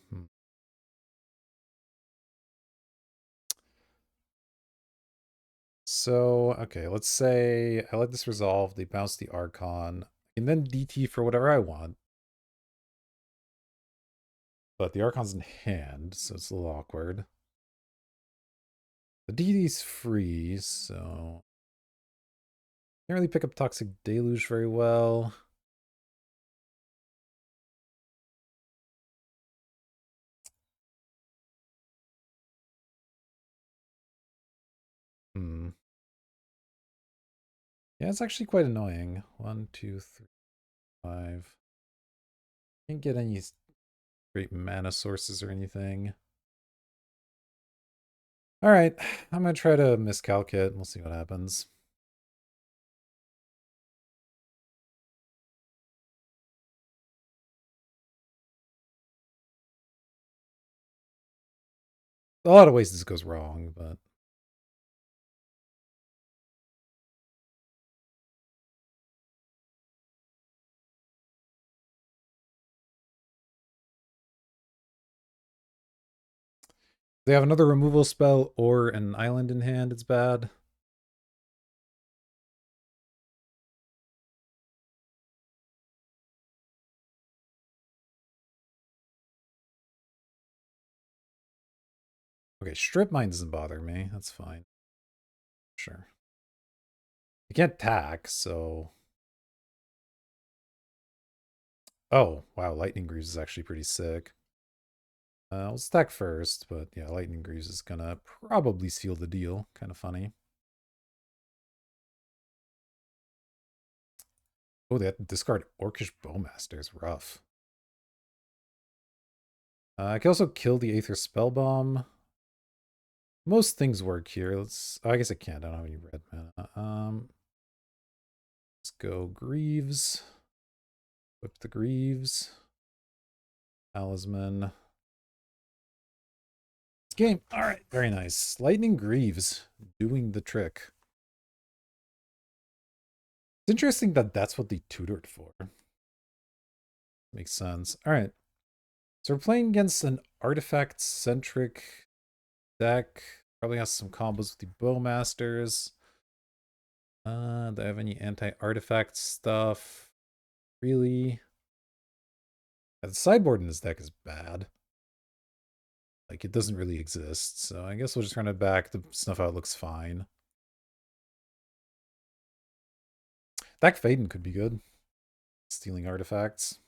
So, okay, let's say I let this resolve. They bounce the Archon. And then DT for whatever I want. But the Archon's in hand, so it's a little awkward. The DT's free, so... Can't really pick up Toxic Deluge very well. Yeah, it's actually quite annoying. 1, 2, 3, 5. Can't get any great mana sources or anything. Alright, I'm gonna try to miscalc it. We'll see what happens. A lot of ways this goes wrong, but... They have another removal spell or an island in hand, it's bad. Okay, Strip Mine doesn't bother me. That's fine. Sure. You can't attack, so... Oh, wow, Lightning Greaves is actually pretty sick. We'll stack first, but yeah, Lightning Greaves is gonna probably seal the deal. Kind of funny. Oh, they have to discard Orcish Bowmaster is rough. I can also kill the Aether Spellbomb. Most things work here. Let's... Oh, I guess I can't. I don't have any red mana. Let's go Greaves. Whip the Greaves. Talisman. Game. All right. Very nice. Lightning Greaves doing the trick. It's interesting that that's what they tutored for. Makes sense. All right. So we're playing against an artifact-centric deck. Probably has some combos with the Bowmasters. Do I have any anti-artifact stuff? Really? The sideboard in this deck is bad. like it doesn't really exist. So I guess we'll just run it back. The snuff out looks fine. That Faden could be good. Stealing artifacts.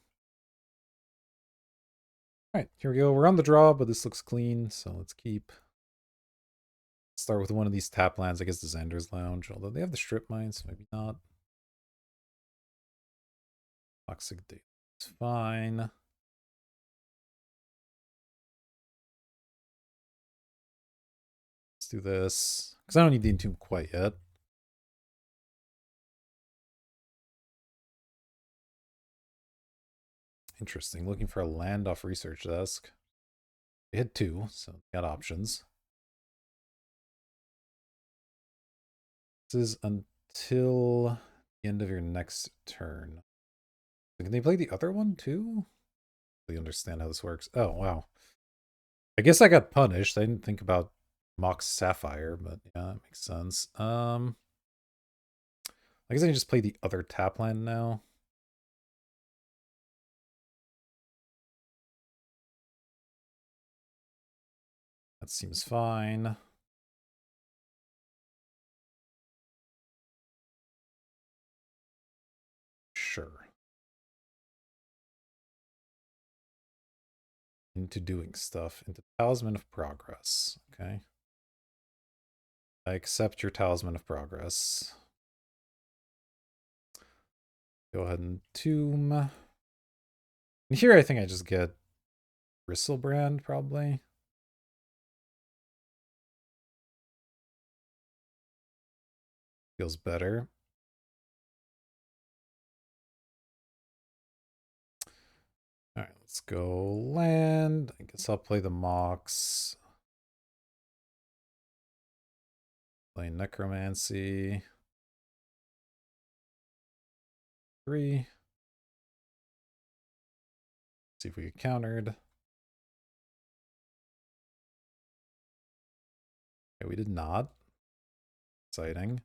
All right, here we go. We're on the draw, but this looks clean, so let's keep. Start with one of these tap lands. I guess the Xander's Lounge, although they have the strip mines, so maybe not. Toxic Data. It's fine. Let's do this. Because I don't need the Entomb quite yet. Interesting. Looking for a land off research desk. We had 2, so got options. This is until the end of your next turn. Can they play the other one too? I really understand how this works. Oh, wow. I guess I got punished. I didn't think about Mox Sapphire, but yeah, that makes sense. I guess I can just play the other tap land now. That seems fine. Sure. Into doing stuff. Into Talisman of Progress. Okay. I accept your Talisman of Progress. Go ahead and tomb. And here I think I just get Bristlebrand, probably. Feels better. All right, let's go land. I guess I'll play the Mox. Play Necromancy. 3. See if we get countered. Okay, we did not. Exciting.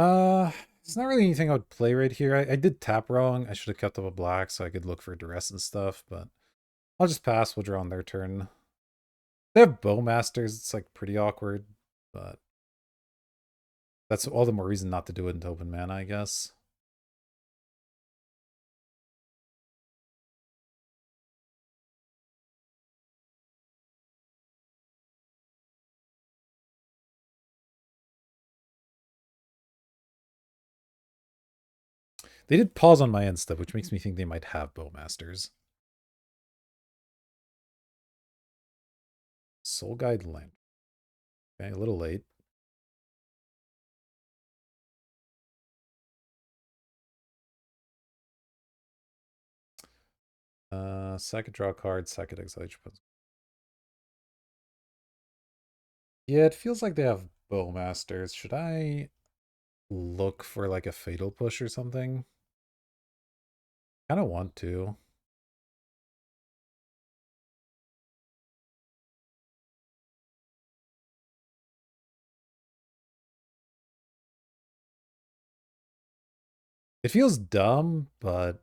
It's not really anything I would play right here. I did tap wrong. I should have kept up a black so I could look for duress and stuff, but I'll just pass. We'll draw on their turn. They have Bowmasters. It's like pretty awkward, but that's all the more reason not to do it into open mana, I guess. They did pause on my end step, which makes me think they might have Bowmasters. Soul Guide Lamp. Okay, a little late. Second draw card, second exile. Yeah, it feels like they have Bowmasters. Should I look for like a Fatal Push or something? Kind of want to. It feels dumb, but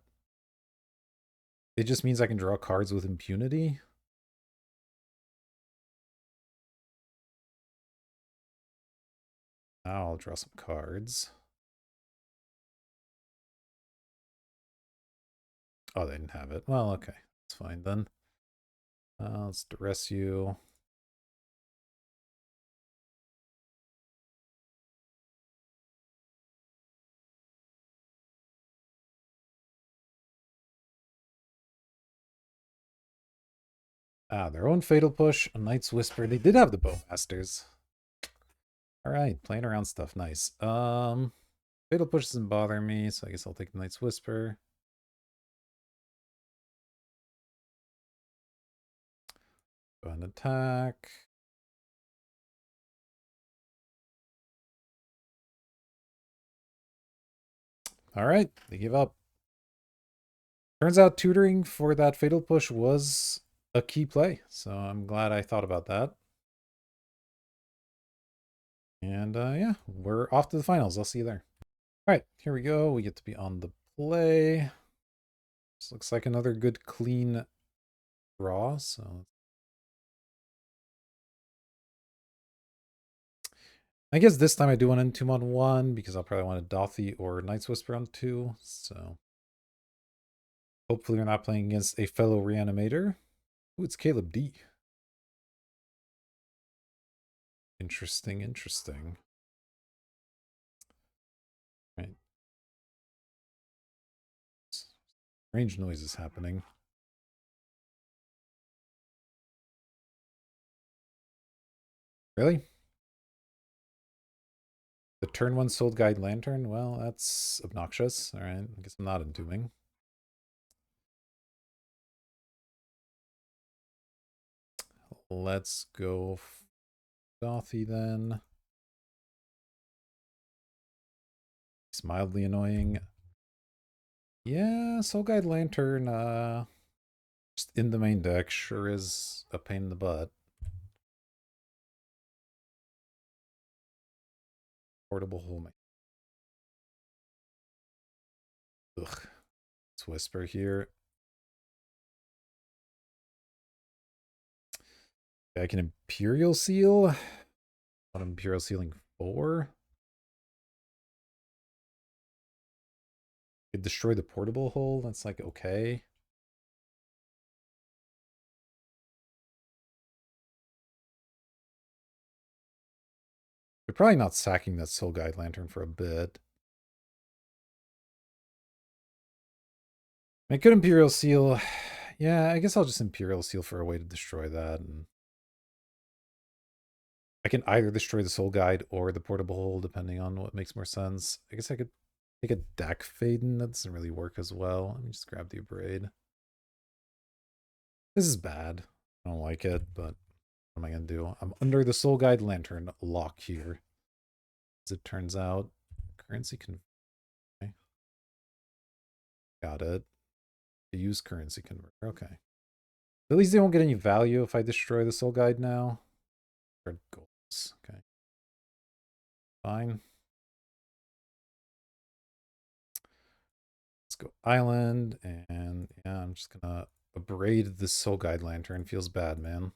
it just means I can draw cards with impunity. Now I'll draw some cards. Oh, they didn't have it. Well, okay. It's fine then. Let's duress you. Their own Fatal Push, a Knight's Whisper. They did have the Bowmasters. All right, playing around stuff. Nice. Fatal Push doesn't bother me, so I guess I'll take the Knight's Whisper. Go ahead and attack. All right, they give up. Turns out tutoring for that Fatal Push was a key play, so I'm glad I thought about that. And yeah, we're off to the finals. I'll see you there. All right, here we go. We get to be on the play. This looks like another good clean draw, so I guess this time I do want to Entomb on 1 because I'll probably want a Dothy or Night's Whisper on 2. So hopefully we're not playing against a fellow Reanimator. Ooh, it's Caleb D. Interesting, interesting. Right. Strange noises happening. Really? The turn 1 Soul Guide Lantern? Well, that's obnoxious. Alright, I guess I'm not entombing. Let's go Dothy then. It's mildly annoying. Yeah, Soul Guide Lantern, just in the main deck sure is a pain in the butt. Portable hole. Ugh. Let's whisper here. I can Imperial Seal. What Imperial Sealing 4? Could destroy the portable hull. That's like okay. They're probably not sacking that Soul Guide Lantern for a bit. I could Imperial Seal. Yeah, I guess I'll just Imperial Seal for a way to destroy that. And I can either destroy the Soul Guide or the portable hull, depending on what makes more sense. I guess I could take a Dak Faden. That doesn't really work as well. Let me just grab the Abrade. This is bad. I don't like it, but what am I going to do? I'm under the Soul Guide Lantern lock here. As it turns out, currency can... Okay. Got it. To use currency converter. Okay. At least they won't get any value if I destroy the Soul Guide now. Red goals. Okay. Fine. Let's go island. And yeah, I'm just going to abrade the Soul Guide Lantern. Feels bad, man.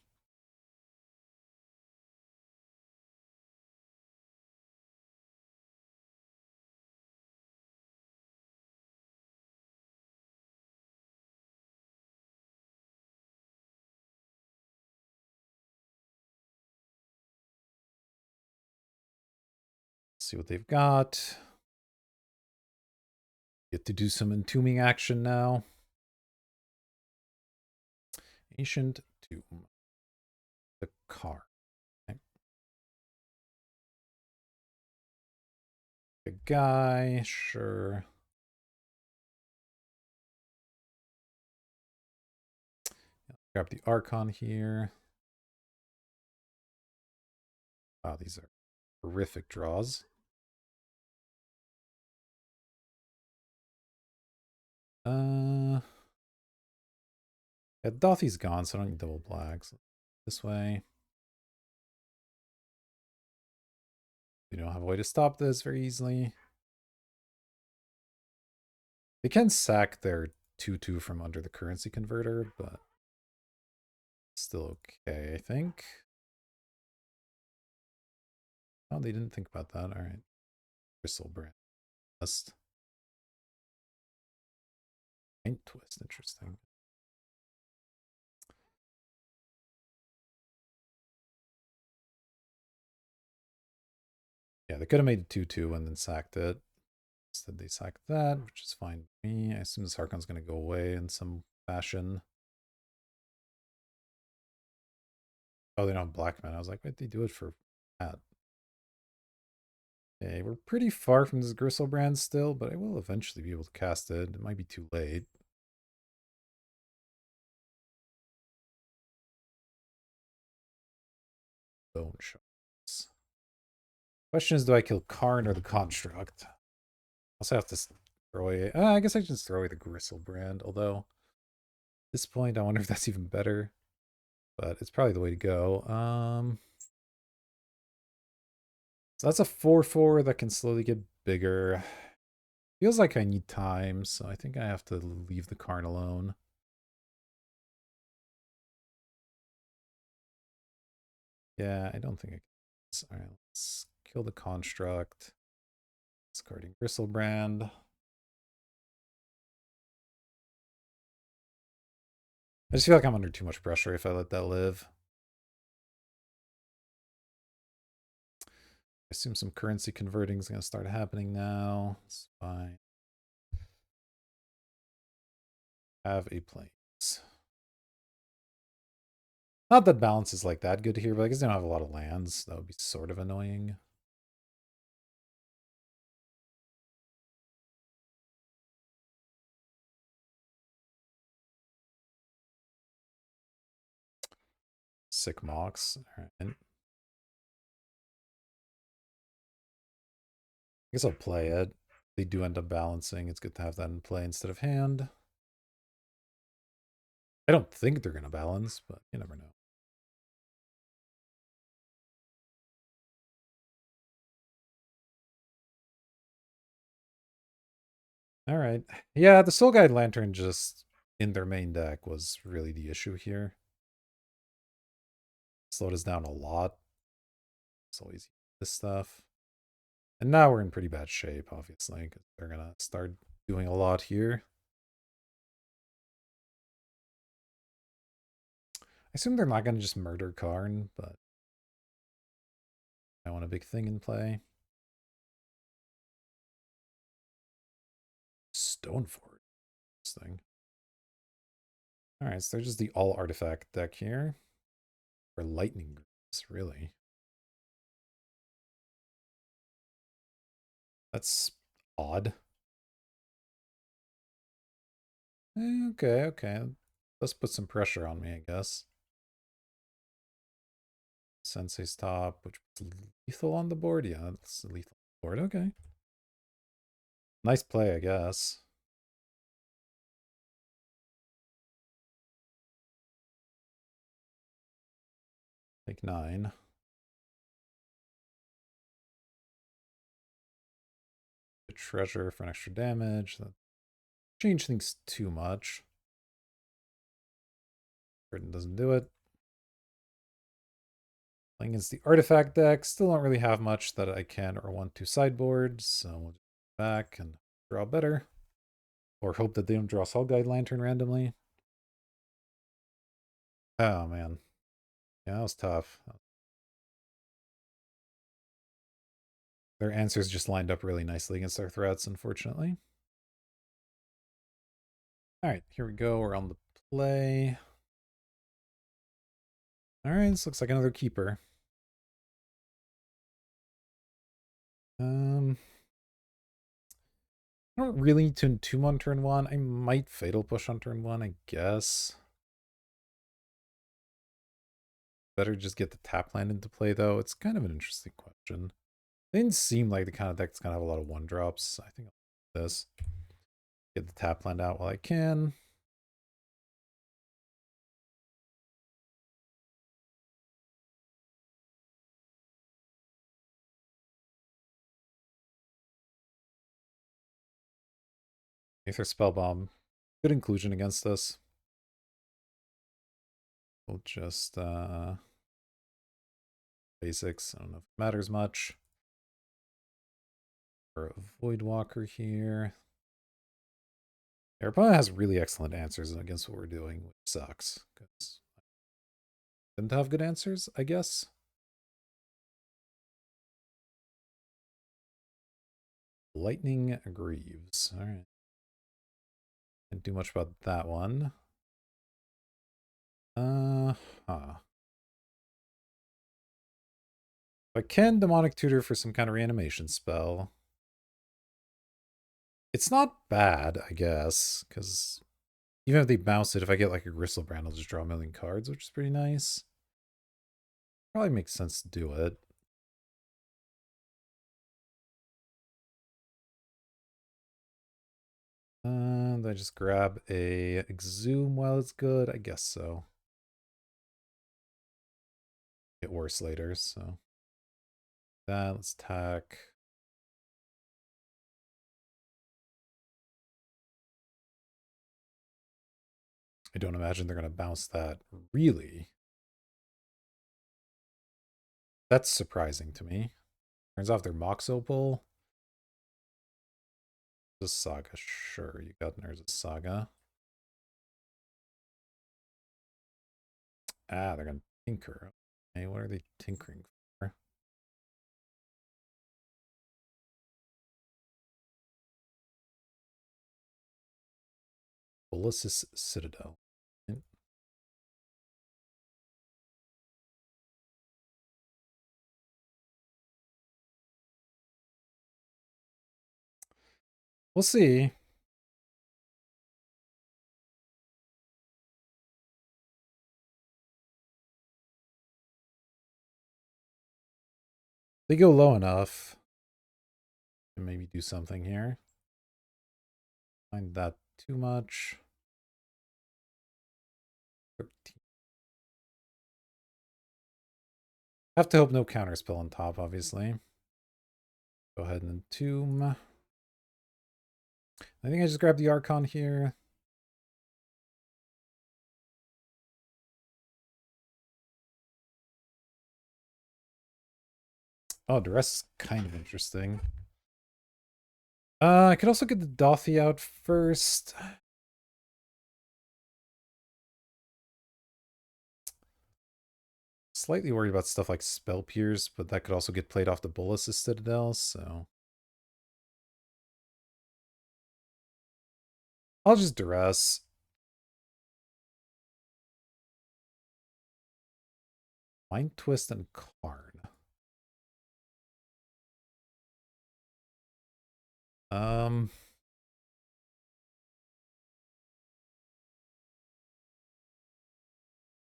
See what they've got. Get to do some entombing action now. Ancient Tomb. The car. Okay. The guy, sure. Grab the Archon here. Wow, these are horrific draws. Yeah, Dothy's gone, so I don't need double blacks. This way. We don't have a way to stop this very easily. They can sack their 2/2 from under the currency converter, but still okay, I think. Oh, they didn't think about that. All right. Bristle brand. Paint twist, interesting. Yeah, they could have made 2/2 and then sacked it. Instead, they sacked that, which is fine with me. I assume this Harkon's going to go away in some fashion. Oh, they don't have black mana. I was like, why'd they do it for that? Okay, we're pretty far from this Gristlebrand still, but I will eventually be able to cast it. It might be too late. Bone shards. Question is, do I kill Karn or the Construct? I also have to throw away... I guess I can just throw away the Gristlebrand, although... At this point, I wonder if that's even better. But it's probably the way to go. So that's a 4/4 that can slowly get bigger. Feels like I need time, so I think I have to leave the Karn alone. Yeah, I don't think I can. All right, let's kill the construct. Discarding Bristlebrand. I just feel like I'm under too much pressure if I let that live. I assume some currency converting is going to start happening now. It's fine. Have a plains. Not that balance is like that good here, but I guess they don't have a lot of lands. That would be sort of annoying. Sick Mox. All right. I guess I'll play it. They do end up balancing. It's good to have that in play instead of hand. I don't think they're going to balance, but you never know. All right. Yeah, the Soul Guide Lantern just in their main deck was really the issue here. Slowed us down a lot. It's always this stuff. And now we're in pretty bad shape, obviously, because they're going to start doing a lot here. I assume they're not going to just murder Karn, but I want a big thing in play. Stoneforge. This thing. Alright, so they're just the all artifact deck here. Or lightning groups, really. That's odd. Okay, okay. Let's put some pressure on me, I guess. Sensei's top, which puts lethal on the board. Yeah, it's lethal on the board. Okay. Nice play, I guess. Take 9. The treasure for an extra damage. That change things too much. Burden doesn't do it. Playing against the artifact deck. Still don't really have much that I can or want to sideboard. So we'll just go back and draw better. Or hope that they don't draw Soul Guide Lantern randomly. Oh, man. Yeah, that was tough. Their answers just lined up really nicely against our threats, unfortunately. All right, here we go. We're on the play. All right, this looks like another keeper. I don't really need to entomb on turn 1. I might Fatal Push on turn 1, I guess. Better just get the tap land into play, though. It's kind of an interesting question. They didn't seem like the kind of deck that's going to have a lot of 1-drops. I think I'll do this. Get the tap land out while I can. Aether Spellbomb. Good inclusion against us. We'll just basics. I don't know if it matters much. Or a Voidwalker here. Our opponent has really excellent answers against what we're doing, which sucks. Because I didn't have good answers, I guess. Lightning Greaves. All right. Didn't do much about that one. I can Demonic Tutor for some kind of reanimation spell. It's not bad, I guess, because even if they bounce it, if I get like a Gristlebrand, I'll just draw a million cards, which is pretty nice. Probably makes sense to do it. And I just grab a Exhume while it's good? I guess so. Get worse later, so. That, let's attack. I don't imagine they're going to bounce that. Really? That's surprising to me. Turns off their Mox Opal. The Saga, sure. You got there's a Saga. Ah, they're gonna tinker. Hey, what are they tinkering for? Ulysses Citadel. We'll see. They go low enough to maybe do something here. Find that too much. 13. Have to hope no counterspell on top, obviously. Go ahead and entomb. I think I just grabbed the Archon here. Oh, Duress is kind of interesting. I could also get the Dothy out first. Slightly worried about stuff like Spell Pierce, but that could also get played off the Bolas' Citadel, so... I'll just Duress. Mind Twist and Karn.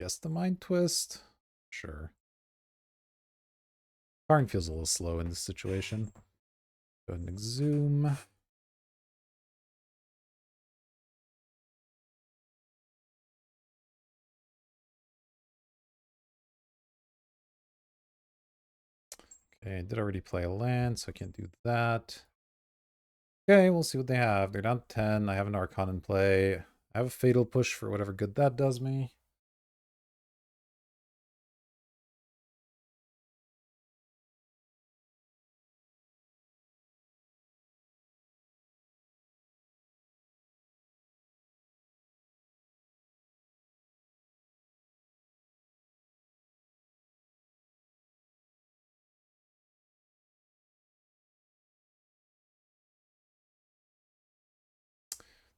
Guess the Mind Twist? Sure. Karn feels a little slow in this situation. Go ahead and exhume. Okay, I did already play a land, so I can't do that. Okay, we'll see what they have. They're down 10. I have an Archon in play. I have a Fatal Push for whatever good that does me.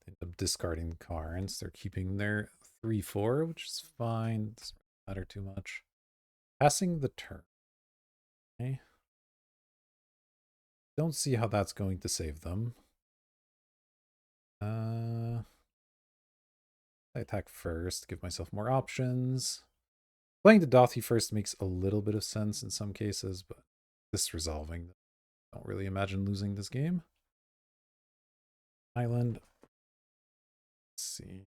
They end up discarding cards. They're keeping their 3-4, which is fine. Doesn't matter too much. Passing the turn. Okay. Don't see how that's going to save them. I attack first, give myself more options. Playing the Dothy first makes a little bit of sense in some cases, but this resolving, I don't really imagine losing this game. Island. Let's see.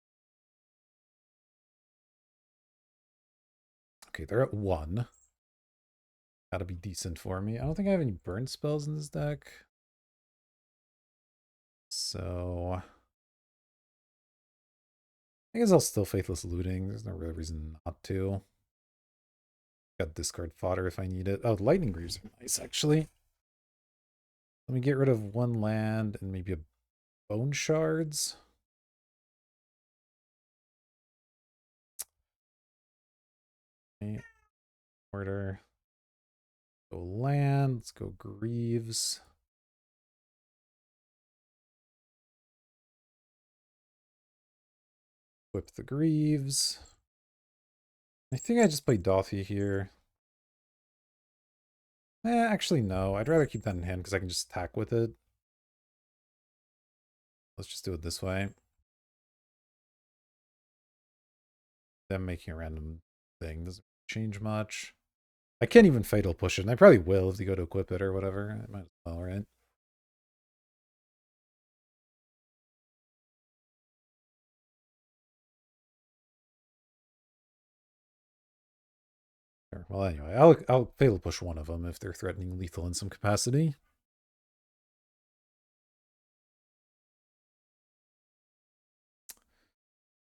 Okay, they're at 1. Gotta be decent for me. I don't think I have any burn spells in this deck. So I guess I'll still Faithless Looting. There's no real reason not to. Got discard fodder if I need it. Oh, Lightning Greaves are nice, actually. Let me get rid of 1 land and maybe a Bone Shards. Okay. Order. Go land. Let's go Greaves. Whip the Greaves. I think I just play Dothy here. Actually, no. I'd rather keep that in hand because I can just attack with it. Let's just do it this way. Them making a random thing doesn't change much. I can't even Fatal Push it, and I probably will if they go to equip it or whatever. I might as well, right? Sure. Well, anyway, I'll Fatal Push one of them if they're threatening lethal in some capacity.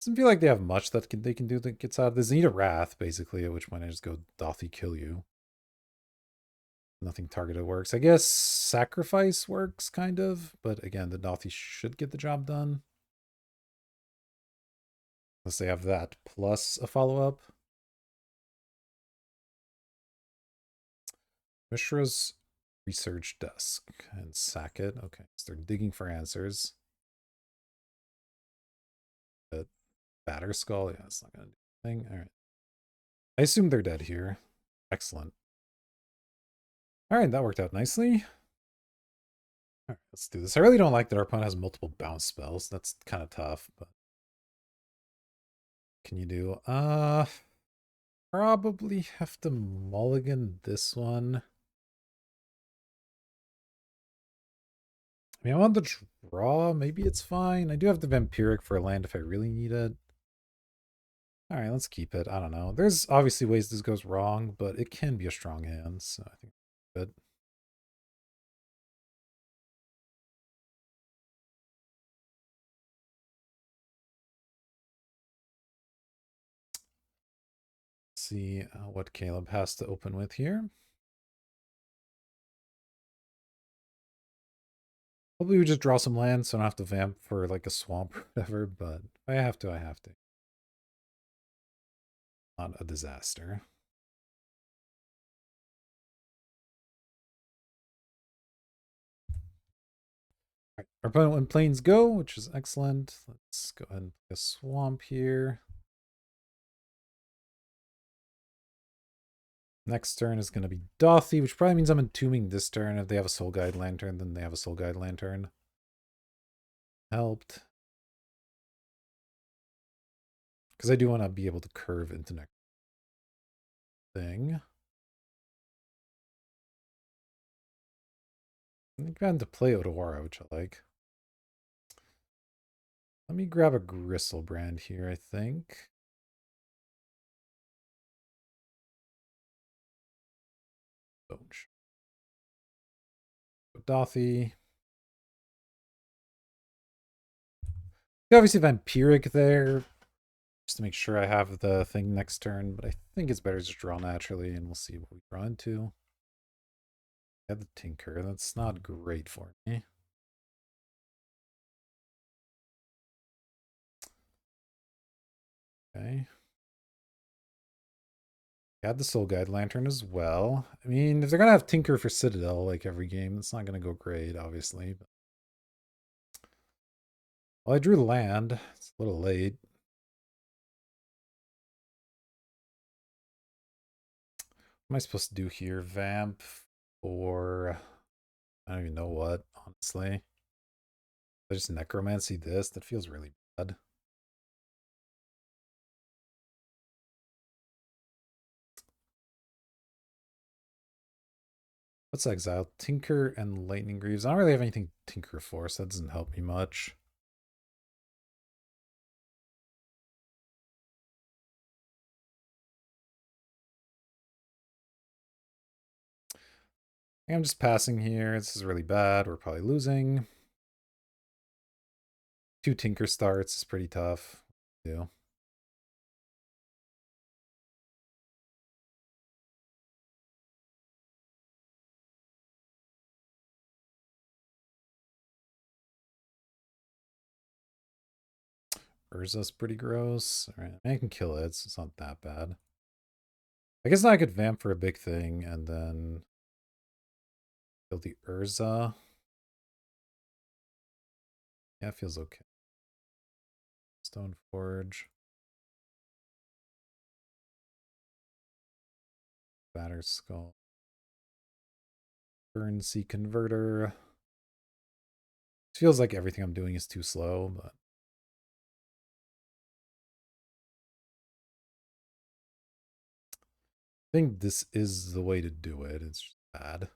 Doesn't feel like they have much that they can do that gets out of this. They need a Wrath, basically, at which point I just go Dothy kill you. Nothing targeted works. I guess sacrifice works, kind of. But again, the Dothy should get the job done. Unless they have that plus a follow-up. Mishra's research desk and sack it. Okay, so they're digging for answers. But batter skull, yeah, it's not gonna do anything. All right. I assume they're dead here. Excellent. All right, that worked out nicely. All right, let's do this. I really don't like that our opponent has multiple bounce spells. That's kind of tough, but can you do? Probably have to mulligan this one. I mean, I want the draw. Maybe it's fine. I do have the Vampiric for a land if I really need it. All right, let's keep it. I don't know. There's obviously ways this goes wrong, but it can be a strong hand, so I think good. See what Caleb has to open with here. Probably we just draw some land so I don't have to vamp for like a swamp or whatever, but if I have to, I have to. Not a disaster. All right, our opponent went plains go, which is excellent. Let's go ahead and play a swamp here. Next turn is going to be Dothy, which probably means I'm entombing this turn. If they have a Soul Guide Lantern, then they have a Soul Guide Lantern. Helped. Because I do want to be able to curve into next thing. I think I had to play Odawara, which I like. Let me grab a Gristlebrand here, I think. Dothy. Obviously Vampiric there, just to make sure I have the thing next turn, but I think it's better to just draw naturally, and we'll see what we draw into. Yeah, the Tinker, that's not great for me. Okay. Add the Soul Guide Lantern as well. I mean, if they're gonna have Tinker for Citadel like every game, it's not gonna go great, obviously. But... Well, I drew the land. It's a little late. What am I supposed to do here? Vamp or I don't even know what, honestly. I just necromancy this. That feels really bad. What's exile? Tinker and Lightning Greaves. I don't really have anything Tinker for, so that doesn't help me much. I'm just passing here. This is really bad. We're probably losing. 2 Tinker starts is pretty tough. Yeah. Urza's pretty gross. All right, I can kill it. It's not that bad. I guess now I could vamp for a big thing and then kill the Urza. Yeah, it feels okay. Stoneforge. Batter Skull. Currency Converter. It feels like everything I'm doing is too slow, but I think this is the way to do it. It's just bad.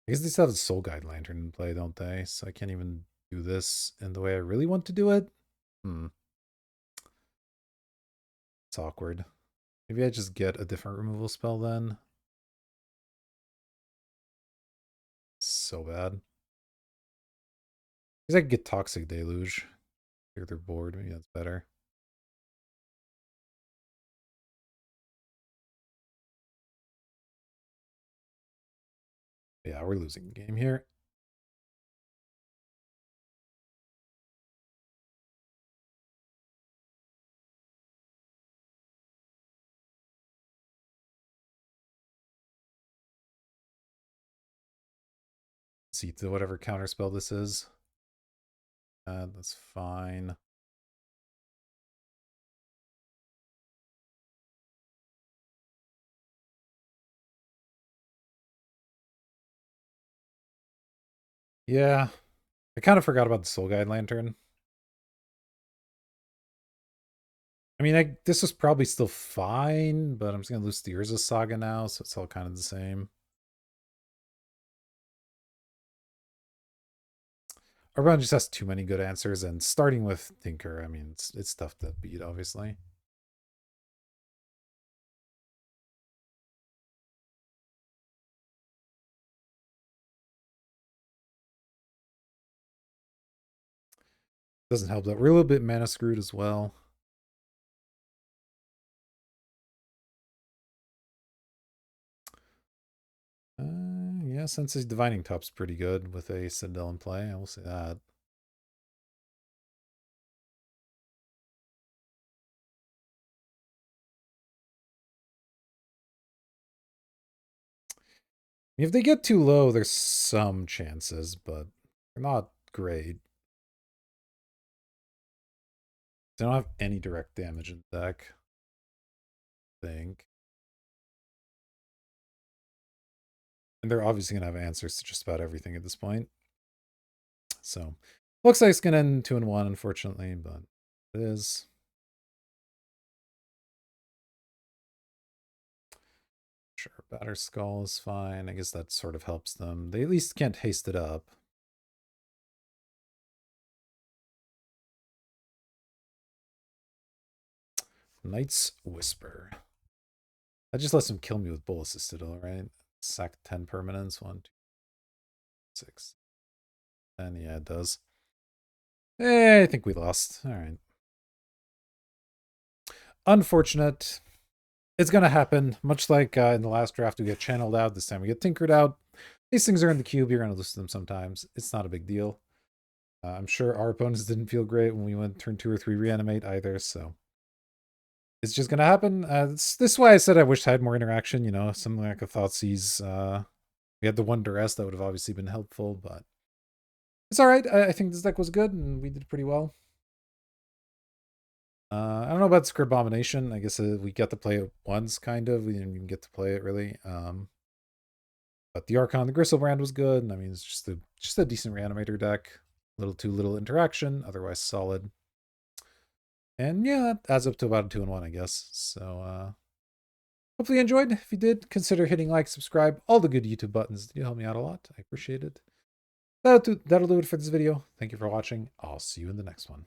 I guess they still have the Soul Guide Lantern in play, don't they? So I can't even do this in the way I really want to do it. It's awkward. Maybe I just get a different removal spell then. So bad. Because I could get Toxic Deluge. Clear their board. Maybe that's better. Yeah, we're losing the game here. See to whatever counterspell this is. That's fine. Yeah, I kind of forgot about the Soul Guide Lantern. I mean, this was probably still fine, but I'm just going to lose the Urza Saga now, so it's all kind of the same. Our run just has too many good answers, and starting with Tinker, I mean, it's tough to beat, obviously. Doesn't help that we're a little bit mana screwed as well. Yeah, Sensei's Divining Top's pretty good with a Citadel in play. I will say that. If they get too low, there's some chances, but they're not great. They don't have any direct damage in the deck, I think. And they're obviously going to have answers to just about everything at this point. So, looks like it's going to end 2-1, unfortunately, but it is. Sure, Batter Skull is fine. I guess that sort of helps them. They at least can't haste it up. Knight's Whisper. That just lets him kill me with Bull Assisted, alright? Sack 10 permanents. 1, 2, 6. And yeah, it does. I think we lost. Alright. Unfortunate. It's going to happen. Much like in the last draft, we get channeled out. This time we get tinkered out. These things are in the cube. You're going to lose to them sometimes. It's not a big deal. I'm sure our opponents didn't feel great when we went turn 2 or 3 reanimate either, so it's just going to happen. This is why I said I wish I had more interaction, you know, something like a Thoughtseize. We had the one duress that would have obviously been helpful, but it's all right. I think this deck was good, and we did pretty well. I don't know about Script Abomination. I guess we got to play it once, kind of. We didn't even get to play it, really. But the Archon, the Gristlebrand was good. And I mean, it's just a decent Reanimator deck. A little too little interaction, otherwise solid. And yeah, that adds up to about a 2-1, I guess. So hopefully you enjoyed. If you did, consider hitting like, subscribe, all the good YouTube buttons. You help me out a lot. I appreciate it. That'll do it for this video. Thank you for watching. I'll see you in the next one.